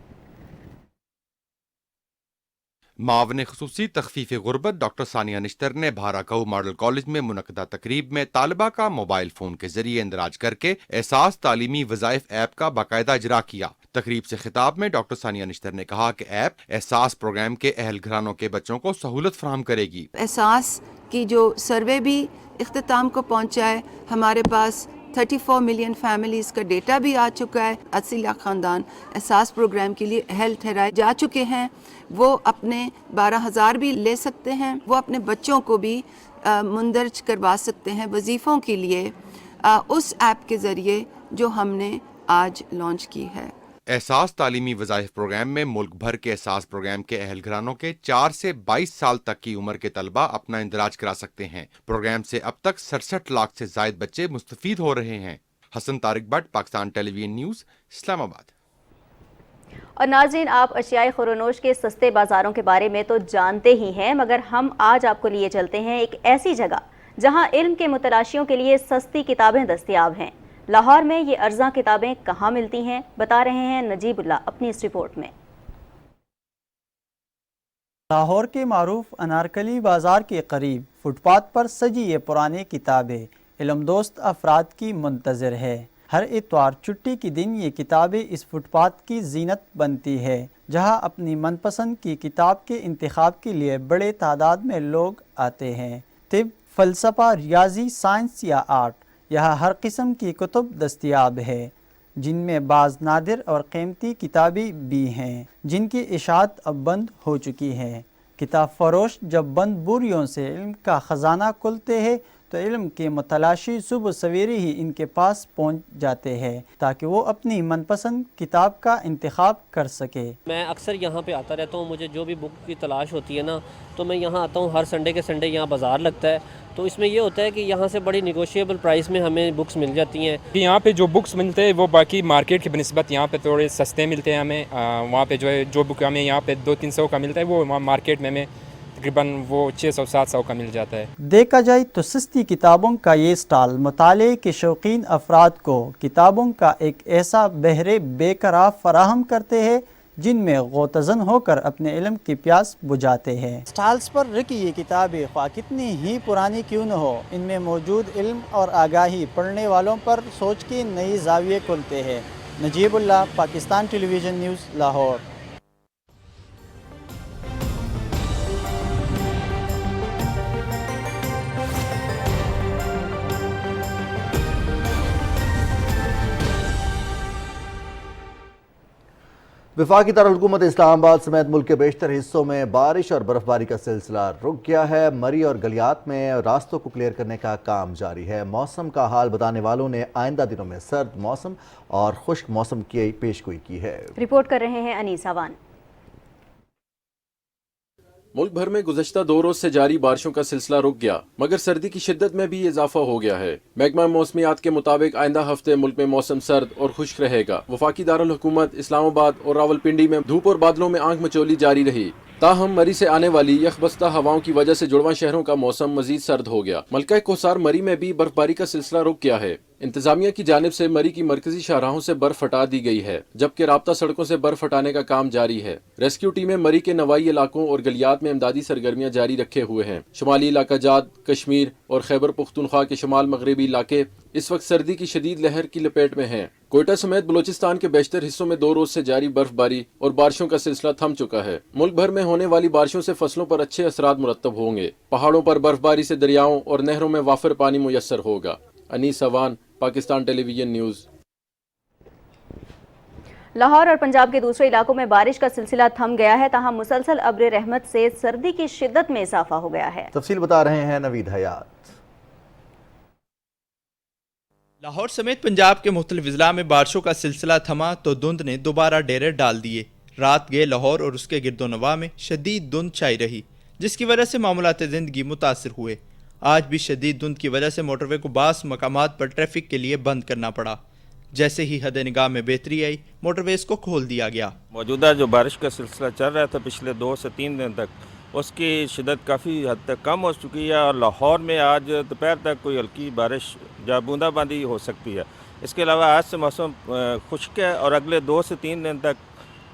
मावन खुसूसी तखफीफ गुर्बत डॉक्टर सानिया निश्तर ने भाराकाऊ मॉडल कॉलेज में मुनक़दा तकरीब में तालिबा का मोबाइल फ़ोन के जरिए इंदराज करके एहसास तालीमी वज़ाइफ ऐप का बाकायदा इजरा किया। तकरीब से खिताब में डॉक्टर सानिया निश्तर ने कहा कि ऐप एहसास प्रोग्राम के अहल घरानों के बच्चों को सहूलत फराहम करेगी। एहसास की जो सर्वे भी इख्तिताम को पहुँचा है, हमारे पास 34 मिलियन फैमिलीज़ का डेटा भी आ चुका है। 80 लाख ख़ानदान एहसास प्रोग्राम के लिए अहल ठहराए जा चुके हैं। वो अपने 12,000 भी ले सकते हैं। वो अपने बच्चों को भी मुंदरज करवा सकते हैं वजीफ़ों के लिए उस ऐप के ज़रिए जो हमने आज लॉन्च की है। एहसास तालीमी वज़ाइफ प्रोग्राम में मुल्क भर के एहसास प्रोग्राम के अहल घरानों के 4 से 22 साल तक की उम्र के तलबा अपना इंदराज करा सकते हैं। प्रोग्राम से अब तक 67 लाख से जायद बच्चे मुस्तफीद हो रहे हैं। Hassan Tariq Bhatt, Pakistan television news, Islamabad. और नाज़रीन, आप अशियाए खुरोनोश के सस्ते बाज़ारों के बारे में तो जानते ही हैं, मगर हम आज आपको लिए चलते हैं एक ऐसी जगह जहां इल्म के मुतलाशियों के लिए सस्ती किताबें दस्तयाब हैं। लाहौर में ये अर्जा किताबें कहाँ मिलती हैं, बता रहे हैं नजीबुल्लाह अपनी इस रिपोर्ट में। लाहौर के मारूफ अनारकली बाज़ार के करीब फुटपाथ पर सजी ये पुरानी किताबें इल्मदोस्त अफराद की मुंतज़र है। हर इतवार छुट्टी के दिन ये किताबें इस फुटपाथ की जीनत बनती है, जहां अपनी मनपसंद की किताब के इंतखाब के लिए बड़े तादाद में लोग आते हैं। तिब, फ़लसफ़ा, रियाजी, साइंस या आर्ट, यहाँ हर किस्म की कुतुब दस्तयाब है, जिनमें बाज़ नादिर और कीमती किताबें भी हैं, जिनकी इशाअत अब बंद हो चुकी है। किताब फरोश जब बंद बोरियों से इल्म का ख़जाना खुलते हैं तो इल्म के मुतलाशी सुबह सवेरे ही इनके पास पहुंच जाते हैं, ताकि वो अपनी मनपसंद किताब का इंतखाब कर सके। मैं अक्सर यहाँ पे आता रहता हूँ। मुझे जो भी बुक की तलाश होती है ना, तो मैं यहाँ आता हूँ। हर संडे के संडे यहाँ बाज़ार लगता है, तो इसमें ये होता है कि यहाँ से बड़ी निगोशिएबल प्राइस में हमें बुक्स मिल जाती हैं। यहाँ पे जो बुक्स मिलते हैं वो बाकी मार्केट की बनिस्बत यहाँ पे थोड़े सस्ते मिलते हैं हमें। वहाँ पे जो है जो बुक हमें यहाँ पे 200-300 का मिलता है, वो वहाँ मार्केट में हमें तकरीबन वो 600-700 का मिल जाता है। देखा जाए तो सस्ती किताबों का ये स्टॉल मुताले के शौकीन अफराद को किताबों का एक ऐसा बहरे बेकरार फराहम करते हैं, जिनमें गौतज़न होकर अपने इल्म की प्यास बुझाते हैं। स्टॉल्स पर रखी ये किताबें ख्वाह कितनी ही पुरानी क्यों न हो, इनमें मौजूद इल्म और आगाही पढ़ने वालों पर सोच के नई जाविये खुलते हैं। Najibullah, Pakistan television news, Lahore. वफाकी दारुल-हुकूमत इस्लामाबाद समेत मुल्क के बेशतर हिस्सों में बारिश और बर्फबारी का सिलसिला रुक गया है। मरी और गलियात में रास्तों को क्लियर करने का काम जारी है। मौसम का हाल बताने वालों ने आइंदा दिनों में सर्द मौसम और खुश्क मौसम की पेशगोई की है। रिपोर्ट कर रहे हैं अनीस अवान। मुल्क भर में गुज़श्ता 2 रोज से जारी बारिशों का सिलसिला रुक गया, मगर सर्दी की शिद्दत में भी इजाफा हो गया है। महकमा मौसमियात के मुताबिक आइंदा हफ्ते मुल्क में मौसम सर्द और खुश्क रहेगा। वफाकी दारुल हुकूमत इस्लामाबाद और रावलपिंडी में धूप और बादलों में आंख मचोली जारी रही। ताहम मरी से आने वाली यखबस्ता हवाओं की वजह से जुड़वां शहरों का मौसम मजीद सर्द हो गया। मलका कोसार मरी में भी बर्फबारी का सिलसिला रुक गया है। इंतजामिया की जानिब से मरी की मरकजी शाहराहों से बर्फ हटा दी गई है, जबकि राब्ता सड़कों से बर्फ हटाने का काम जारी है। रेस्क्यू टीमें मरी के नवाई इलाकों और गलियात में इमदादी सरगर्मियां जारी रखे हुए हैं। शुमाली इलाका जात, कश्मीर और खैबर पुख्तूनख्वा के शुमाल मगरबी इलाके इस वक्त सर्दी की शदीद लहर की लपेट में हैं। कोयटा समेत बलोचिस्तान के बेशतर हिस्सों में 2 रोज से जारी बर्फबारी और बारिशों का सिलसिला थम चुका है। मुल्क भर में होने वाली बारिशों से फसलों पर अच्छे असरात मुरत्तब होंगे। पहाड़ों पर बर्फबारी से दरियाओं और नहरों में वाफर पानी मुयस्सर होगा। Anees Awan, Pakistan television news. लाहौर और पंजाब के दूसरे इलाकों में बारिश का सिलसिला थम गया है, तहां मुसलसल अब्र रहमत से सर्दी की शिद्दत में इजाफा हो गया है। तफसील बता रहे हैं नवीद हयात। लाहौर समेत पंजाब के मुख्तलिफ अजला में बारिशों का सिलसिला थमा तो धुंध ने दोबारा डेरे डाल दिए। रात गए लाहौर और उसके गिरदोनवा में शदीद धुंध छाई रही, जिसकी वजह से मामूलात ज़िंदगी मुतासर हुए। आज भी शदीद धुंध की वजह से मोटरवे को बास मकामात पर ट्रैफिक के लिए बंद करना पड़ा। जैसे ही हद निगाह में बेहतरी आई, मोटरवेज को खोल दिया गया। मौजूदा जो बारिश का सिलसिला चल रहा था पिछले 2 से 3 दिन तक, उसकी शिदत काफ़ी हद तक कम हो चुकी है और लाहौर में आज दोपहर तक कोई हल्की बारिश या बूंदाबांदी हो सकती है। इसके अलावा आज से मौसम खुश्क है और अगले 2 से 3 दिन तक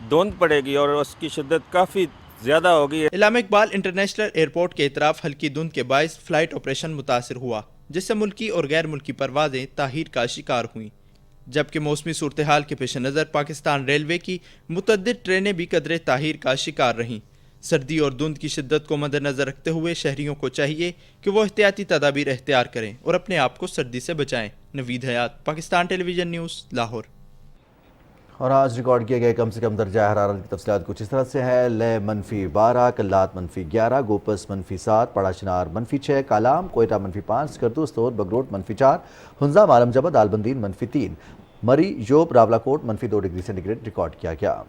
धुंध पड़ेगी और उसकी शिदत काफ़ी ज़्यादा होगी। इलामा इकबाल इंटरनेशनल एयरपोर्ट के इतराफ हल्की धुंध के बायस फ़्लाइट ऑपरेशन मुतासर हुआ, जिससे मुल्की और गैर मुल्की परवाज़ें ताहीर का शिकार हुईं। जबकि मौसमी सूरत हाल के पेश नज़र पाकिस्तान रेलवे की मुतअद्दिद ट्रेनें भी कदरे ताहीर का शिकार रहीं। सर्दी और धुंध की शिद्दत को मद्देनज़र रखते हुए शहरियों को चाहिए कि वो एहतियाती तदाबीर इख्तियार करें और अपने आप को सर्दी से बचाएं। नवीद हयात, पाकिस्तान टेलीविजन न्यूज़, लाहौर। और आज रिकॉर्ड किए गए कम से कम दर्जा हरारत की तफसीलात कुछ इस तरह से है। ले -12, कल्लात -11, गोपस -7, पड़ाशनार -6, कालाम कोयटा -5, स्कर्दू स्तोर बगरोट -4, हुंजा मालम जबद आलबंदीन -3, मरी योब रावलाकोट -2 डिग्री सेंटीग्रेड रिकॉर्ड किया गया।